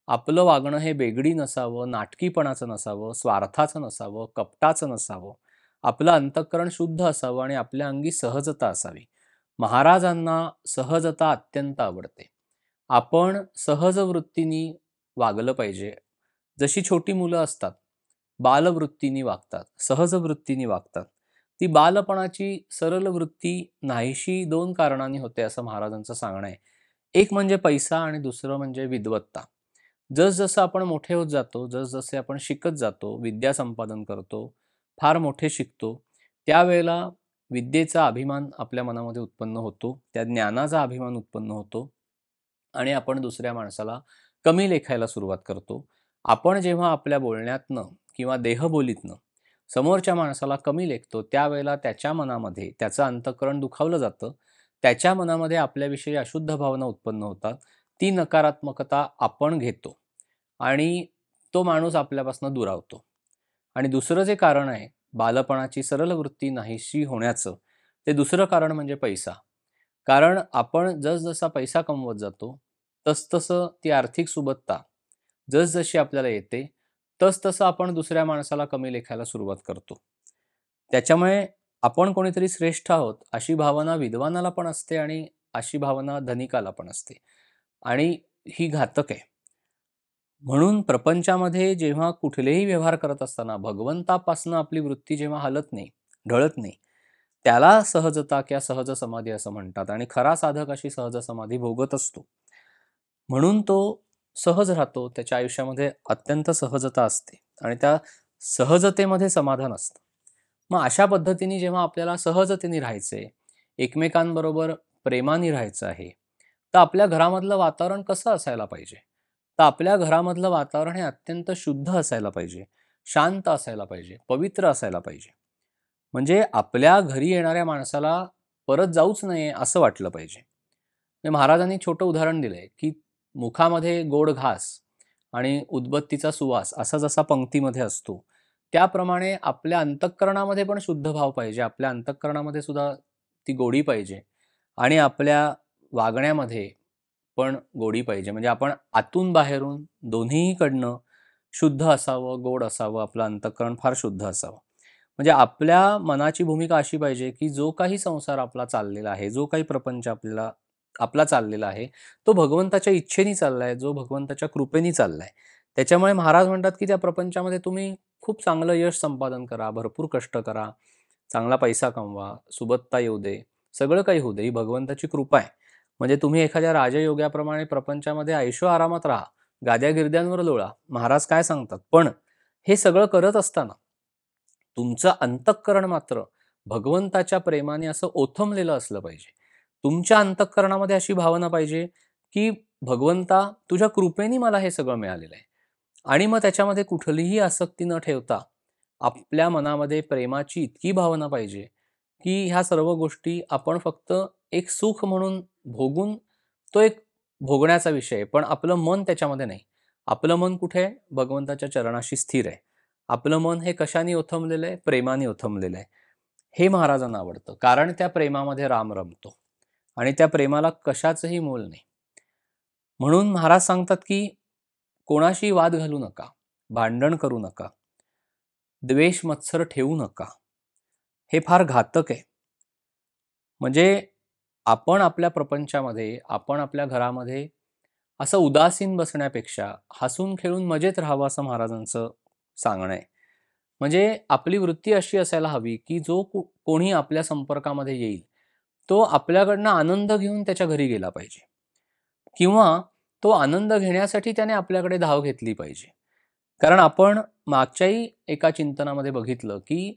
आपलं वागणं हे बेगडी नसावं, नाटकीपणाचं नसावं, स्वार्थाचं नसावं, कपटाचं नसावं. आपलं अंतःकरण शुद्ध असावं आणि आपल्या अंगी सहजता असावी. महाराजांना सहजता अत्यंत आवडते. आपण सहज वृत्तीने वागलं पाहिजे. जशी छोटी मुलं असतात, बालवृत्तीने वागतात, सहज वृत्तीने वागतात. ती बालपणाची सरळ वृत्ती नाहीशी 2 कारणांनी होते असं महाराजांचं सांगणं आहे. एक म्हणजे पैसा आणि दुसरं म्हणजे विद्वत्ता. जसजसं आपण मोठे होत जातो, जसजसे आपण शिकत जातो, विद्या संपादन करतो, फार मोठे शिकतो, त्यावेळेला विद्येचा अभिमान आपल्या मनामध्ये उत्पन्न होतो, त्या ज्ञानाचा अभिमान उत्पन्न होतो आणि आपण दुसऱ्या माणसाला कमी लेखायला सुरुवात करतो. आपण जेव्हा आपल्या बोलण्यातनं किंवा देहबोलीतनं समोरच्या माणसाला कमी लेखतो, त्यावेळेला त्याच्या मनामध्ये त्याचं अंतःकरण दुखावलं जातं. त्याच्या मनामध्ये आपल्याविषयी अशुद्ध भावना उत्पन्न होतात. ती नकारात्मकता आपण घेतो आणि तो माणूस आपल्यापासून दुरावतो. आणि दुसरं जे कारण आहे, बालपणाची सरळ वृत्ती नाहीशी होण्याचं, ते दुसरं कारण म्हणजे पैसा. कारण आपण जसजसा पैसा कमवत जातो, तसतसं ती आर्थिक सुबत्ता जसजशी आपल्याला येते, तसतसं आपण दुसऱ्या माणसाला कमी लेखायला सुरुवात करतो. त्याच्यामुळे आपण कोणीतरी श्रेष्ठ आहोत, अशी भावना विद्वानाला पण असते आणि अशी भावना धनिकाला पण असते. आणि ही घातक आहे. म्हणून प्रपंचामध्ये जेव्हा कुठलेही व्यवहार करत असताना भगवंतापासनं आपली वृत्ती जेव्हा हलत नाही, ढळत नाही, त्याला सहजता किंवा सहज समाधी असं म्हणतात आणि खरा साधक अशी सहज समाधी भोगत असतो. म्हणून तो सहज राहतो. त्याच्या आयुष्यामध्ये अत्यंत सहजता असते आणि त्या सहजतेमध्ये समाधान असतं. मग अशा पद्धतीने जेव्हा आपल्याला सहजतेने राहायचंय, एकमेकांबरोबर प्रेमाने राहायचं आहे, तर आपल्या घरामधलं वातावरण कसं असायला पाहिजे? तर आपल्या घरामधलं वातावरण हे अत्यंत शुद्ध असायला पाहिजे, शांत असायला पाहिजे, पवित्र असायला पाहिजे. म्हणजे आपल्या घरी येणाऱ्या माणसाला परत जाऊच नये असं वाटलं पाहिजे. म्हणजे महाराजांनी छोटं उदाहरण दिलंय, की मुखामध्ये गोड घास आणि उदबत्तीचा सुवास असा जसा पंक्तीमध्ये असतो, त्याप्रमाणे आपल्या अंतःकरणामध्ये पण शुद्ध भाव पाहिजे. आपल्या अंतःकरणामध्ये सुद्धा ती गोडी पाहिजे आणि आपल्या वागण्यामध्ये पण गोडी पाहिजे. म्हणजे आपण आतून बाहेरून दोन्हीकडनं शुद्ध असावं, गोड असावं, आपलं अंतःकरण फार शुद्ध असावं. म्हणजे आपल्या मनाची भूमिका अशी पाहिजे, की जो काही संसार आपला चाललेला आहे, जो काही प्रपंच आपला चाललेला आहे, तो भगवंताच्या इच्छेने चाललाय, जो भगवंताच्या कृपेने चाललाय. त्याच्यामुळे महाराज म्हणतात, की त्या प्रपंचामध्ये तुम्ही खूप चांगलं यश संपादन करा, भरपूर कष्ट करा, चांगला पैसा कमवा, सुबत्ता येऊ दे, सगळं काही होऊ दे, ही भगवंताची कृपा आहे. म्हणजे तुम्ही एखाद्या राजयोग्याप्रमाणे प्रपंचामध्ये ऐशो-आरामात राहा, गाद्या-गिरद्यांवर लोळा. महाराज काय सांगतात? पण हे सगळं करत असताना तुमचं अंतःकरण मात्र भगवंताच्या प्रेमाने असं ओथंबलेलं असलं पाहिजे. तुमच्या अंतःकरणामध्ये अशी भावना पाहिजे, की भगवंता तुझ्या कृपेने मला हे सगळं मिळालेलं आहे. आणि मग त्याच्यामध्ये कुठलीही आसक्ती न ठेवता आपल्या मनामध्ये प्रेमाची इतकी भावना पाहिजे, की ह्या सर्व गोष्टी आपण फक्त एक सुख म्हणून भोगून तो एक भोगण्याचा विषय आहे. पण आपलं मन त्याच्यामध्ये नाही. आपलं मन कुठे आहे? भगवंताच्या चरणाशी स्थिर आहे. आपलं मन हे कशाने ओथंबलेलं आहे? प्रेमाने ओथंबलेलं आहे. हे महाराजांना आवडतं. कारण त्या प्रेमामध्ये राम रमतो आणि त्या प्रेमाला कशाचंही मोल नाही. म्हणून महाराज सांगतात, की कोणाशी वाद घालू नका, भांडण करू नका, द्वेष मत्सर ठेवू नका. हे फार घातक आहे. म्हणजे आपण आपल्या प्रपंचामध्ये, आपण आपल्या घरामध्ये असं उदासीन बसण्यापेक्षा हसून खेळून मजेत राहावं असं महाराजांचं सांगणं आहे. म्हणजे आपली वृत्ती अशी असायला हवी, की जो कोणी आपल्या संपर्कामध्ये येईल, तो आपल्याकडनं आनंद घेऊन त्याच्या घरी गेला पाहिजे किंवा तो आनंद घेण्यासाठी त्याने आपल्याकडे धाव घेतली पाहिजे. कारण आपण मागच्याही एका चिंतनामध्ये बघितलं, की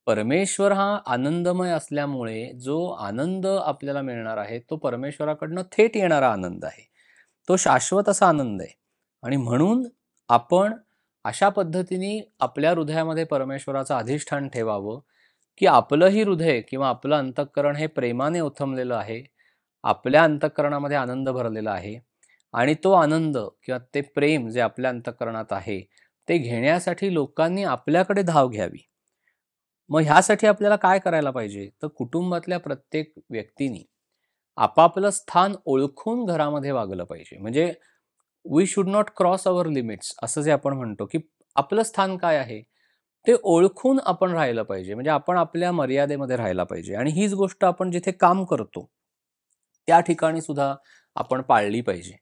परमेश्वर हा आनंदमय असल्यामुळे जो आनंद आपल्याला मिळणार आहे, तो परमेश्वराकडनं थेट येणारा आनंद आहे. तो शाश्वत असा आनंद आहे आणि म्हणून आपण अशा पद्धतीने आपल्या हृदयामध्ये परमेश्वराचं अधिष्ठान ठेवावं, की आपलंही हृदय किंवा आपलं अंतःकरण हे प्रेमाने ओथंबलेलं आहे. आपल्या अंतःकरणामध्ये आनंद भरलेला आहे आणि तो आनंद किंवा ते प्रेम जे आपल्या अंतःकरणात आहे, ते घेण्यासाठी लोकांनी आपल्याकडे धाव घ्यावी. मग ह्यासाठी आपल्याला काय करायला पाहिजे? तर कुटुंबातल्या प्रत्येक व्यक्तीनी आपापलं स्थान ओळखून घरामध्ये वागलं पाहिजे. म्हणजे we should not cross our limits असं जे आपण म्हणतो, की आपलं स्थान काय आहे ते ओळखून आपण राहिलं पाहिजे. म्हणजे आपण आपल्या मर्यादेमध्ये राहायला पाहिजे आणि हीच गोष्ट आपण जिथे काम करतो, त्या ठिकाणी सुद्धा आपण पाळली पाहिजे.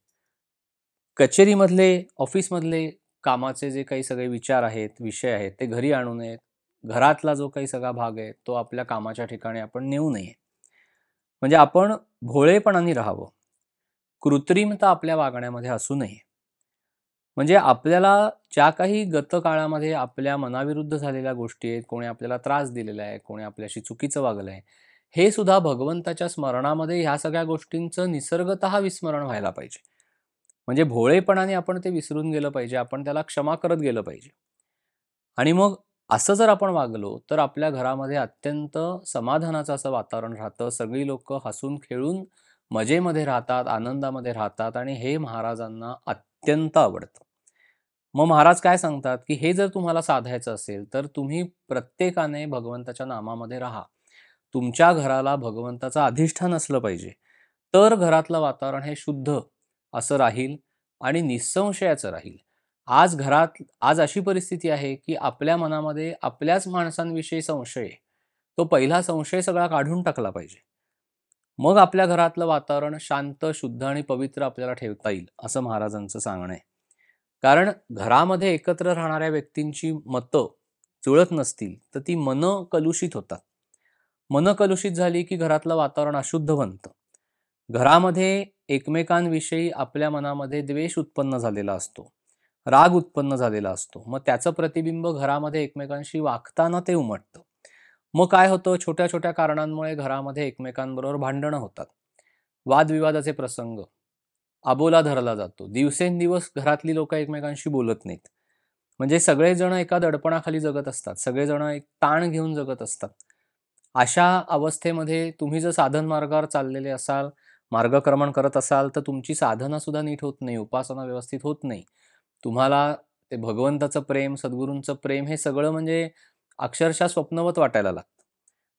कचेरीमधले, ऑफिसमधले कामाचे जे काही सगळे विचार आहेत, विषय आहेत, ते घरी आणू नयेत. घरातला जो काही सगळा भाग आहे, तो आपल्या कामाच्या ठिकाणी आपण नेऊ नये. म्हणजे आपण भोळेपणाने राहावं. कृत्रिमता आपल्या वागण्यामध्ये असू नये. म्हणजे आपल्याला ज्या काही गतकाळामध्ये आपल्या मनाविरुद्ध झालेल्या गोष्टी आहेत, कोणी आपल्याला त्रास दिलेला आहे, कोणी आपल्याशी चुकीचं वागलं आहे, हे सुद्धा भगवंताच्या स्मरणामध्ये ह्या सगळ्या गोष्टींचं निसर्गतः विस्मरण व्हायला पाहिजे. म्हणजे भोळेपणाने आपण ते विसरून गेलं पाहिजे, आपण त्याला क्षमा करत गेलं पाहिजे. आणि मग असं जर आपण वागलो, तर आपल्या घरामध्ये अत्यंत समाधानाचं असं वातावरण राहतं. सगळी लोकं हसून-खेळून मजेमध्ये राहतात, आनंदामध्ये राहतात आणि हे महाराजांना अत्यंत आवडतं. मग महाराज काय सांगतात, की हे जर तुम्हाला साधायचं असेल, तर तुम्ही प्रत्येकाने भगवंताच्या नामामध्ये राहा. तुमच्या घराला भगवंताचं अधिष्ठान असलं पाहिजे. तर घरातलं वातावरण हे शुद्ध असं राहील आणि निःसंशयाचं राहील. आज अशी परिस्थिती आहे, की आपल्या मनामध्ये आपल्याच माणसांविषयी संशय आहे. तो पहिला संशय सगळा काढून टाकला पाहिजे. मग आपल्या घरातलं वातावरण शांत, शुद्ध आणि पवित्र आपल्याला ठेवता येईल, असं महाराजांचं सांगणं आहे. कारण घरामध्ये एकत्र राहणाऱ्या व्यक्तींची मतं जुळत नसतील, तर ती मनं कलुषित होतात. मनं कलुषित झाली, की घरातलं वातावरण अशुद्ध बनतं. घरामध्ये एकमेकांविषयी आपल्या मनामध्ये द्वेष उत्पन्न झालेला असतो. राग उत्पन्न झालेला असतो. मग त्याचं प्रतिबिंब घरामध्ये एकमेकांशी वागताना ते उमटतं. मग काय होतं, छोट्या-छोट्या कारणांमुळे घरामध्ये एकमेकांबरोबर भांडणं होतात. वादविवादाचे प्रसंग अबोला धरला जातो. दिवसेंदिवस घरातली लोकं एकमेकांशी बोलत नाहीत. म्हणजे सगळेजण एका दडपणाखाली जगत असतात. सगळेजण एक ताण घेऊन जगत असतात. अशा अवस्थेमध्ये तुम्ही जर साधन मार्गावर चाललेले असाल, मार्गक्रमण करत असाल, तर तुमची साधना सुद्धा नीट होत नाही, उपासना व्यवस्थित होत नाही. तुम्हाला ते भगवंताचं प्रेम, सद्गुरूंचं प्रेम हे सगळं म्हणजे अक्षरशः स्वप्नवत वाटायला लागतं.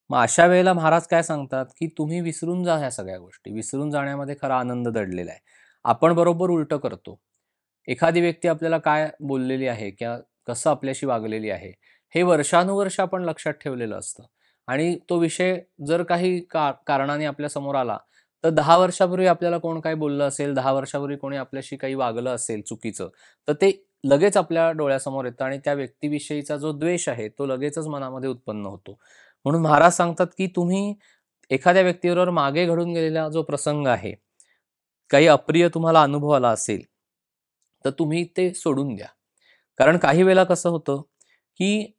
मग अशा वेळेला महाराज काय सांगतात, की तुम्ही विसरून जा ह्या सगळ्या गोष्टी. विसरून जाण्यामध्ये खरा आनंद दडलेला आहे. आपण बरोबर उलटं करतो. एखादी व्यक्ती आपल्याला काय बोललेली आहे किंवा कसं आपल्याशी वागलेली आहे, हे वर्षानुवर्ष आपण लक्षात ठेवलेलं असतं. आणि तो विषय जर काही कारणाने आपल्यासमोर आला, तर 10 वर्षापूर्वी आपल्याला कोण काय बोललं असेल, 10 वर्षापूर्वी कोणी आपल्याशी काही वागलं असेल चुकीचं, तर ते लगेच आपल्या डोळ्यासमोर येतं आणि त्या व्यक्तीविषयीचा जो द्वेष आहे, तो लगेचच मनामध्ये उत्पन्न होतो. म्हणून महाराज सांगतात, की तुम्ही एखाद्या व्यक्तीबरोबर मागे घडून गेलेला जो प्रसंग आहे, काही अप्रिय तुम्हाला अनुभव आला असेल, तर तुम्ही ते सोडून द्या. कारण काही वेळेला कसं होतं, की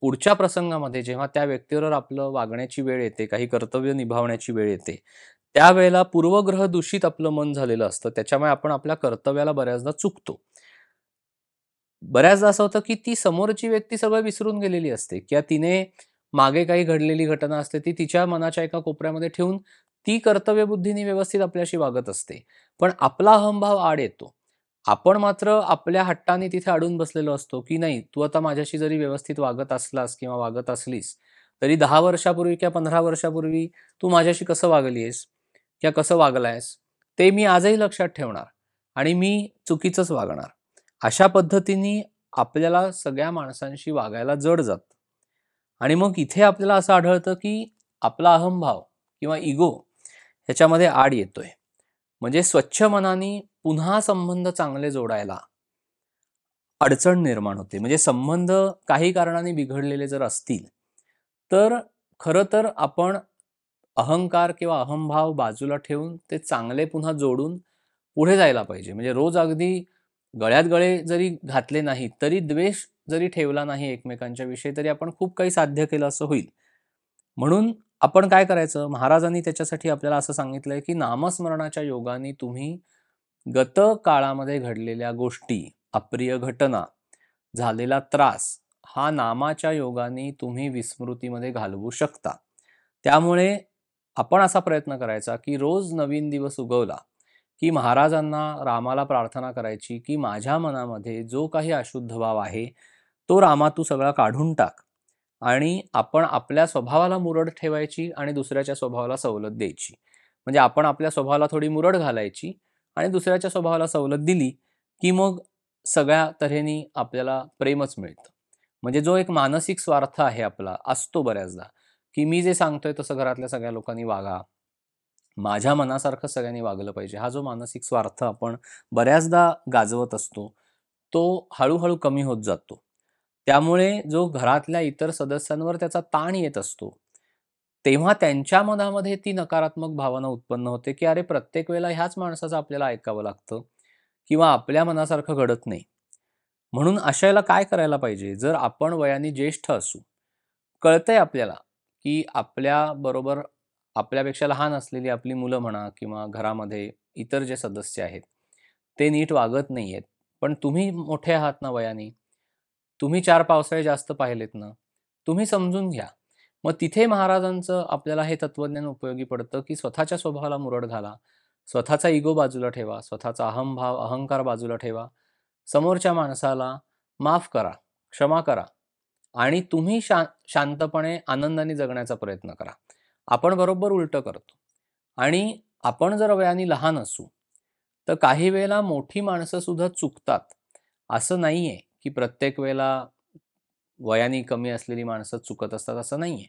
पुढच्या प्रसंगामध्ये जेव्हा त्या व्यक्तीबरोबर आपलं वागण्याची वेळ येते, काही कर्तव्य निभावण्याची वेळ येते, त्यावेळेला पूर्वग्रह दूषित आपलं मन झालेलं असतं. त्याच्यामुळे आपण आपल्या कर्तव्याला बऱ्याचदा चुकतो. बऱ्याचदा असं होतं, की ती समोरची व्यक्ती सगळं विसरून गेलेली असते किंवा तिने मागे काही घडलेली घटना असते, ती तिच्या मनाच्या एका कोपऱ्यामध्ये ठेवून ती कर्तव्यबुद्धीने व्यवस्थित आपल्याशी वागत असते. पण आपला अहंभाव आड येतो. आपण मात्र आपल्या हट्टाने तिथे अडून बसलेलो असतो, की नाही तू आता माझ्याशी जरी व्यवस्थित वागत असलास किंवा वागत असलीस, तरी 10 वर्षापूर्वी किंवा 15 वर्षापूर्वी तू माझ्याशी कसं वागली आहेस किंवा कसं वागला ते मी आजही लक्षात ठेवणार आणि मी चुकीचंच वागणार. अशा पद्धतीने आपल्याला सगळ्या माणसांशी वागायला जड जातं. आणि मग इथे आपल्याला असं आढळतं, की आपला अहंभाव किंवा इगो ह्याच्यामध्ये आड येतोय. म्हणजे स्वच्छ मनाने पुन्हा संबंध चांगले जोडायला अडचण निर्माण होते. म्हणजे संबंध काही कारणाने बिघडलेले जर असतील, तर खरं तर आपण अहंकार किंवा अहंभाव बाजूला ठेवून ते चांगले पुन्हा जोडून पुढे जायला पाहिजे. म्हणजे रोज अगदी गळ्यात गळे जरी घातले नाहीत, तरी द्वेष जरी ठेवला नाही एकमेकांच्या विषयी, तरी आपण खूप काही साध्य केलं असं होईल. म्हणून आपण काय करायचं? महाराजांनी त्याच्यासाठी आपल्याला असं सांगितलंय, की नामस्मरणाच्या योगाने तुम्ही गत काळामध्ये घडलेल्या गोष्टी, अप्रिय घटना, झालेला त्रास हा नामाच्या योगाने तुम्ही विस्मृतीमध्ये घालवू शकता. त्यामुळे आपण असा प्रयत्न करायचा, की रोज नवीन दिवस उगवला, की महाराजांना, रामाला प्रार्थना करायची, की माझ्या मनामध्ये जो काही अशुद्ध भाव आहे, तो रामा तू सगळा काढून टाक. आणि आपण आपल्या स्वभावाला मुरड ठेवायची आणि दुसऱ्याच्या स्वभावाला सवलत द्यायची. म्हणजे आपण आपल्या स्वभावाला थोडी मुरड घालायची आणि दुसऱ्याच्या स्वभावाला सवलत दिली की मग सगळ्या तऱ्हेने आपल्याला प्रेमच मिळतं. म्हणजे जो एक मानसिक स्वार्थ आहे आपला असतो बऱ्याचदा, की मी जे सांगतोय तसं घरातल्या सगळ्या लोकांनी वागा, माझ्या मनासारखं सगळ्यांनी वागलं पाहिजे. हा जो मानसिक स्वार्थ आपण बऱ्याचदा गाजवत असतो, तो हळू कमी होत जातो. त्यामुळे जो घरातल्या इतर सदस्यांवर त्याचा ताण येत असतो, तेव्हा त्यांच्या मनामध्ये ती नकारात्मक भावना उत्पन्न होते, की अरे प्रत्येक वेळेला ह्याच माणसाचं आपल्याला ऐकावं लागतं किंवा आपल्या मनासारखं घडत नाही. म्हणून अशा वेळेला काय करायला पाहिजे? जर आपण वयाने ज्येष्ठ असू, कळतंय आपल्याला, की आपल्याबरोबर आपल्यापेक्षा लहान असलेली आपली मुलं म्हणा किंवा घरामध्ये इतर जे सदस्य आहेत, ते नीट वागत नाहीयेत. पण तुम्ही मोठे आहात ना वयाने, तुम्ही 4 पावसाळे जास्त पाहिलेत ना, तुम्ही समजून घ्या. मग तिथे महाराजांचं आपल्याला हे तत्त्वज्ञान उपयोगी पडतं, की स्वतःच्या स्वभावाला मुरड घाला, स्वतःचा इगो बाजूला ठेवा, स्वतःचा अहंभाव, अहंकार बाजूला ठेवा. समोरच्या माणसाला माफ करा, क्षमा करा आणि तुम्ही शांतपणे आनंदाने जगण्याचा प्रयत्न करा. आपण बरोबर उलटं करतो आणि आपण जर वयाने लहान असू, तर काही वेळेला मोठी माणसं सुद्धा चुकतात. असं नाहीये, की प्रत्येक वेळेला वयाने कमी असलेली माणसं चुकत असतात असं नाहीये.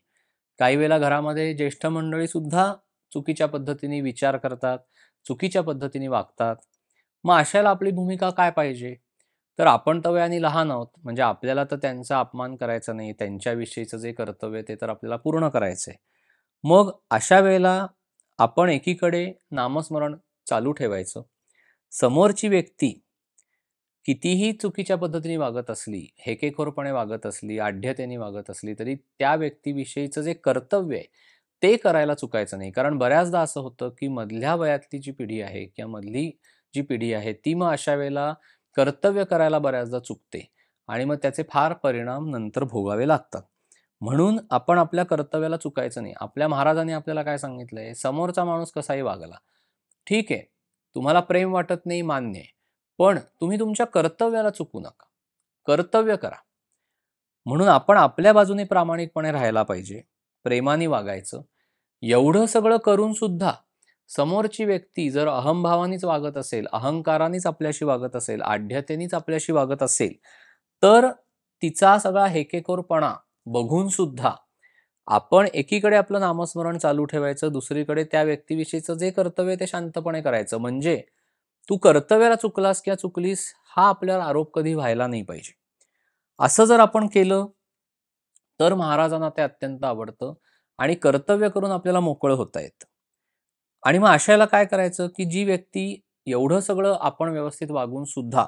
काही वेळेला घरामध्ये ज्येष्ठ मंडळी सुद्धा चुकीच्या पद्धतीने विचार करतात, चुकीच्या पद्धतीने वागतात. मग अशाला आपली भूमिका काय पाहिजे? तर आपण तर वयाने लहान आहोत, म्हणजे आपल्याला तर त्यांचा अपमान करायचा नाही. त्यांच्याविषयीचं जे कर्तव्य आहे ते तर आपल्याला पूर्ण करायचं आहे. मग अशा वेळेला आपण एकीकडे नामस्मरण चालू ठेवायचं. समोरची व्यक्ती कितीही चुकीच्या पद्धतीने वागत असली, हेकेखोरपणे वागत असली, आढ्यतेने वागत असली, तरी त्या व्यक्तीविषयीचं जे कर्तव्य आहे, ते करायला चुकायचं नाही. कारण बऱ्याचदा असं होतं, की मधल्या वयातली जी पिढी आहे किंवा मधली जी पिढी आहे, ती मग अशा वेळेला कर्तव्य करायला बऱ्याचदा चुकते आणि मग त्याचे फार परिणाम नंतर भोगावे लागतात. म्हणून आपण आपल्या कर्तव्याला चुकायचं नाही. आपल्या महाराजांनी आपल्याला काय सांगितलंय, समोरचा माणूस कसाही वागला, ठीक आहे, तुम्हाला प्रेम वाटत नाही मान्य आहे. पण तुम्ही तुमच्या कर्तव्याला चुकू नका. कर्तव्य करा. म्हणून आपण आपल्या बाजूने प्रामाणिकपणे राहायला पाहिजे. प्रेमाने वागायचं. एवढं सगळं करून सुद्धा समोरची व्यक्ती जर अहंभावानेच वागत असेल, अहंकारानेच आपल्याशी वागत असेल, आढ्यतेनेच आपल्याशी वागत असेल, तर तिचा सगळा हेकेखोरपणा बघून सुद्धा आपण एकीकडे आपलं नामस्मरण चालू ठेवायचं, दुसरीकडे त्या व्यक्तीविषयीचं जे कर्तव्य आहे ते शांतपणे करायचं. म्हणजे तू कर्तव्याला चुकलास किंवा चुकलीस हा आपल्यावर आरोप कधी व्हायला नाही पाहिजे. असं जर आपण केलं, तर महाराजांना ते अत्यंत आवडतं आणि कर्तव्य करून आपल्याला मोकळं होता येतं. आणि मग अशाला काय करायचं, की जी व्यक्ती एवढं सगळं आपण व्यवस्थित वागून सुद्धा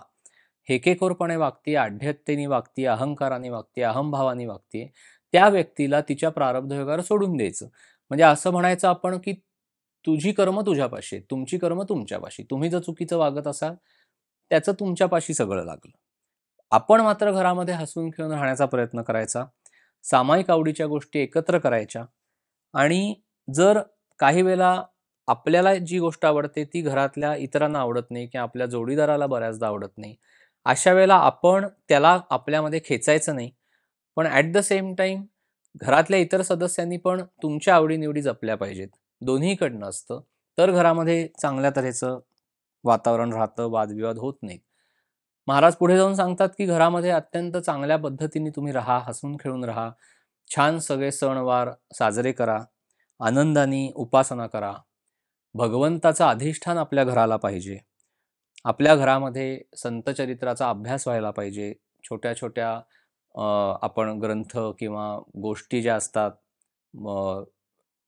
हेकेखोरपणे वागते, आढ्यतेने वागते, अहंकाराने वागते, अहंभावाने वागते, त्या व्यक्तीला तिच्या प्रारब्धयोगावर सोडून द्यायचं. म्हणजे असं म्हणायचं आपण, की तुझी कर्म तुझ्यापाशी आहेत, तुमची कर्म तुमच्यापाशी. तुम्ही जर चुकीचं वागत असाल, त्याचं तुमच्यापाशी सगळं लागलं. आपण मात्र घरामध्ये हसून खेळून राहण्याचा प्रयत्न करायचा. सामायिक आवडीच्या गोष्टी एकत्र करायच्या आणि जर काही वेळेला आपल्याला जी गोष्ट आवडते ती घरातल्या इतरांना आवडत नाही किंवा आपल्या जोडीदाराला बऱ्याचदा आवडत नाही. अशा वेळेला आपण त्याला आपल्यामध्ये खेचायचं नाही. पण ॲट द सेम टाईम घरातल्या इतर सदस्यांनी पण तुमच्या आवडी जपल्या पाहिजेत. दोन्हीकडनं असतं. तर घरामध्ये चांगल्या तऱ्हेचं वातावरण राहतं, वादविवाद होत नाहीत. महाराज पुढे जाऊन सांगतात, की घरामध्ये अत्यंत चांगल्या पद्धतीने तुम्ही राहा, हसून खेळून राहा. छान सगळे सणवार साजरे करा. आनंदाने उपासना करा. भगवंताचं अधिष्ठान आपल्या घराला पाहिजे. आपल्या घरामध्ये संतचरित्राचा अभ्यास व्हायला पाहिजे. छोट्या-छोट्या आपण ग्रंथ किंवा गोष्टी ज्या असतात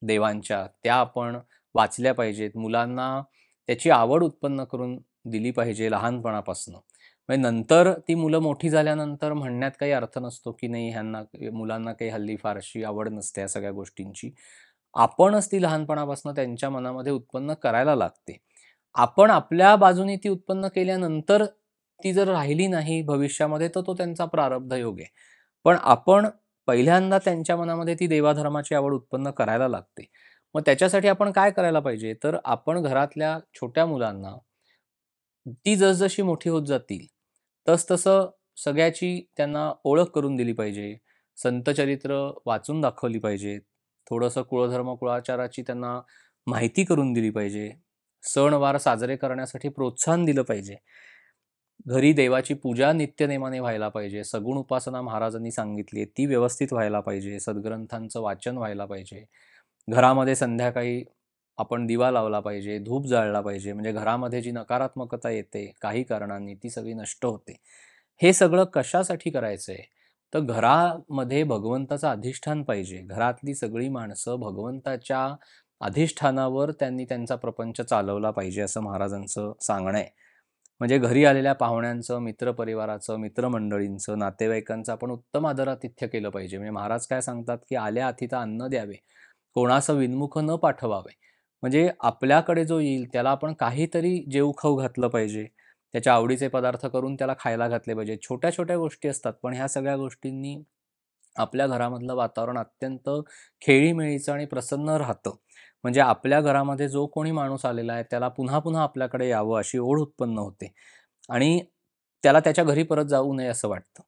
देवांच्या, त्या आपण वाचल्या पाहिजेत. मुलांना त्याची आवड उत्पन्न करून दिली पाहिजे लहानपणापासून. म्हणजे नंतर ती मुलं मोठी झाल्यानंतर म्हणण्यात काही अर्थ नसतो, की नाही ह्यांना मुलांना काही हल्ली फारशी आवड नसते या सगळ्या गोष्टींची. आपणच ती लहानपणापासून त्यांच्या मनामध्ये उत्पन्न करायला लागते. आपण आपल्या बाजूने ती उत्पन्न केल्यानंतर ती जर राहिली नाही भविष्यामध्ये, तर तो त्यांचा प्रारब्ध योग आहे. पण आपण पहिल्यांदा त्यांच्या मनामध्ये ती देवाधर्माची आवड उत्पन्न करायला लागते. मग त्याच्यासाठी आपण काय करायला पाहिजे? तर आपण घरातल्या छोट्या मुलांना ती जसजशी मोठी होत जातील, तसतसं सगळ्याची त्यांना ओळख करून दिली पाहिजे. संतचरित्र वाचून दाखवली पाहिजेत. थोडंसं कुळधर्म, कुळाचाराची त्यांना माहिती करून दिली पाहिजे. सणवार साजरे करण्यासाठी प्रोत्साहन दिलं पाहिजे. घरी देवाची पूजा नित्यनेमाने व्हायला पाहिजे. सगुण उपासना महाराजांनी सांगितली आहे, ती व्यवस्थित व्हायला पाहिजे. सद्ग्रंथांचं वाचन व्हायला पाहिजे. घरामध्ये संध्याकाळी आपण दिवा लावला पाहिजे, धूप जाळला पाहिजे. म्हणजे घरामध्ये जी नकारात्मकता येते काही कारणांनी, ती सगळी नष्ट होते. हे सगळं कशासाठी करायचंय? तर घरामध्ये भगवंताचं अधिष्ठान पाहिजे. घरातली सगळी माणसं भगवंताच्या अधिष्ठानावर त्यांनी त्यांचा प्रपंच चालवला पाहिजे, असं महाराजांचं सांगणं आहे. म्हणजे घरी आलेल्या पाहुण्यांचं, मित्रपरिवाराचं, मित्रमंडळींचं, नातेवाईकांचं आपण उत्तम आदरातिथ्य केलं पाहिजे. म्हणजे महाराज काय सांगतात, की आल्या अतिथा अन्न द्यावे, कोणाचं विनमुख न पाठवावे. म्हणजे आपल्याकडे जो येईल त्याला आपण काहीतरी जेवू खाऊ घातलं पाहिजे. त्याच्या आवडीचे पदार्थ करून त्याला खायला घातले पाहिजे. छोट्या छोट्या गोष्टी असतात, पण ह्या सगळ्या गोष्टींनी आपल्या घरामधलं वातावरण अत्यंत खेळीमेळीचं आणि प्रसन्न राहतं. म्हणजे आपल्या घरामध्ये जो कोणी माणूस आलेला आहे त्याला पुन्हा पुन्हा आपल्याकडे यावं अशी ओढ उत्पन्न होते आणि त्याला त्याच्या घरी परत जाऊ नये असं वाटतं.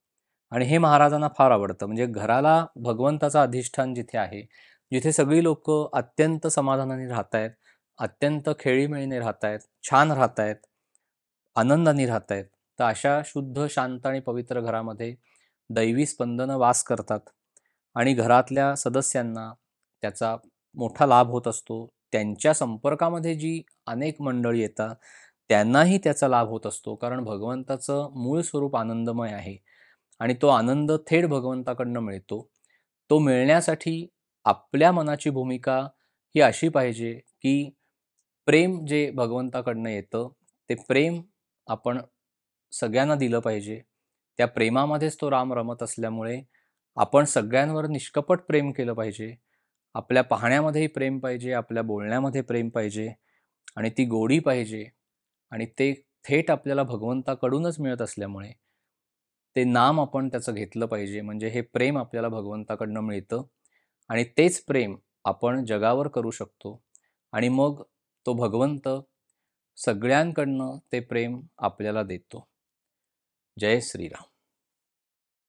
आणि हे महाराजांना फार आवडतं. म्हणजे घराला भगवंताचं अधिष्ठान जिथे आहे, जिथे सगळी लोकं अत्यंत समाधानाने राहतायत, अत्यंत खेळीमेळीने राहतायत, छान राहतायत, आनंदाने राहतायत, तर अशा शुद्ध, शांत आणि पवित्र घरामध्ये दैवी स्पंदनं वास करतात आणि घरातल्या सदस्यांना त्याचा मोठा लाभ होत असतो. त्यांच्या संपर्कामध्ये जी अनेक मंडळी येतात, त्यांनाही त्याचा लाभ होत असतो. कारण भगवंताचं मूळ स्वरूप आनंदमय आहे आणि तो आनंद थेट भगवंताकडनं मिळतो. तो मिळण्यासाठी आपल्या मनाची भूमिका ही अशी पाहिजे, की प्रेम जे भगवंताकडनं येतं, ते प्रेम आपण सगळ्यांना दिलं पाहिजे. त्या प्रेमामध्येच तो राम रमत असल्यामुळे आपण सगळ्यांवर निष्कपट प्रेम केलं पाहिजे. आपल्या पाहण्यामध्येही प्रेम पाहिजे, आपल्या बोलण्यामध्ये प्रेम पाहिजे आणि ती गोडी पाहिजे आणि ते थेट आपल्याला भगवंताकडूनच मिळत असल्यामुळे ते नाम आपण त्याचं घेतलं पाहिजे. म्हणजे हे प्रेम आपल्याला भगवंताकडनं मिळतं आणि तेच प्रेम आपण जगावर करू शकतो आणि मग तो भगवंत सगळ्यांकडनं ते प्रेम आपल्याला देतो. जय श्रीराम.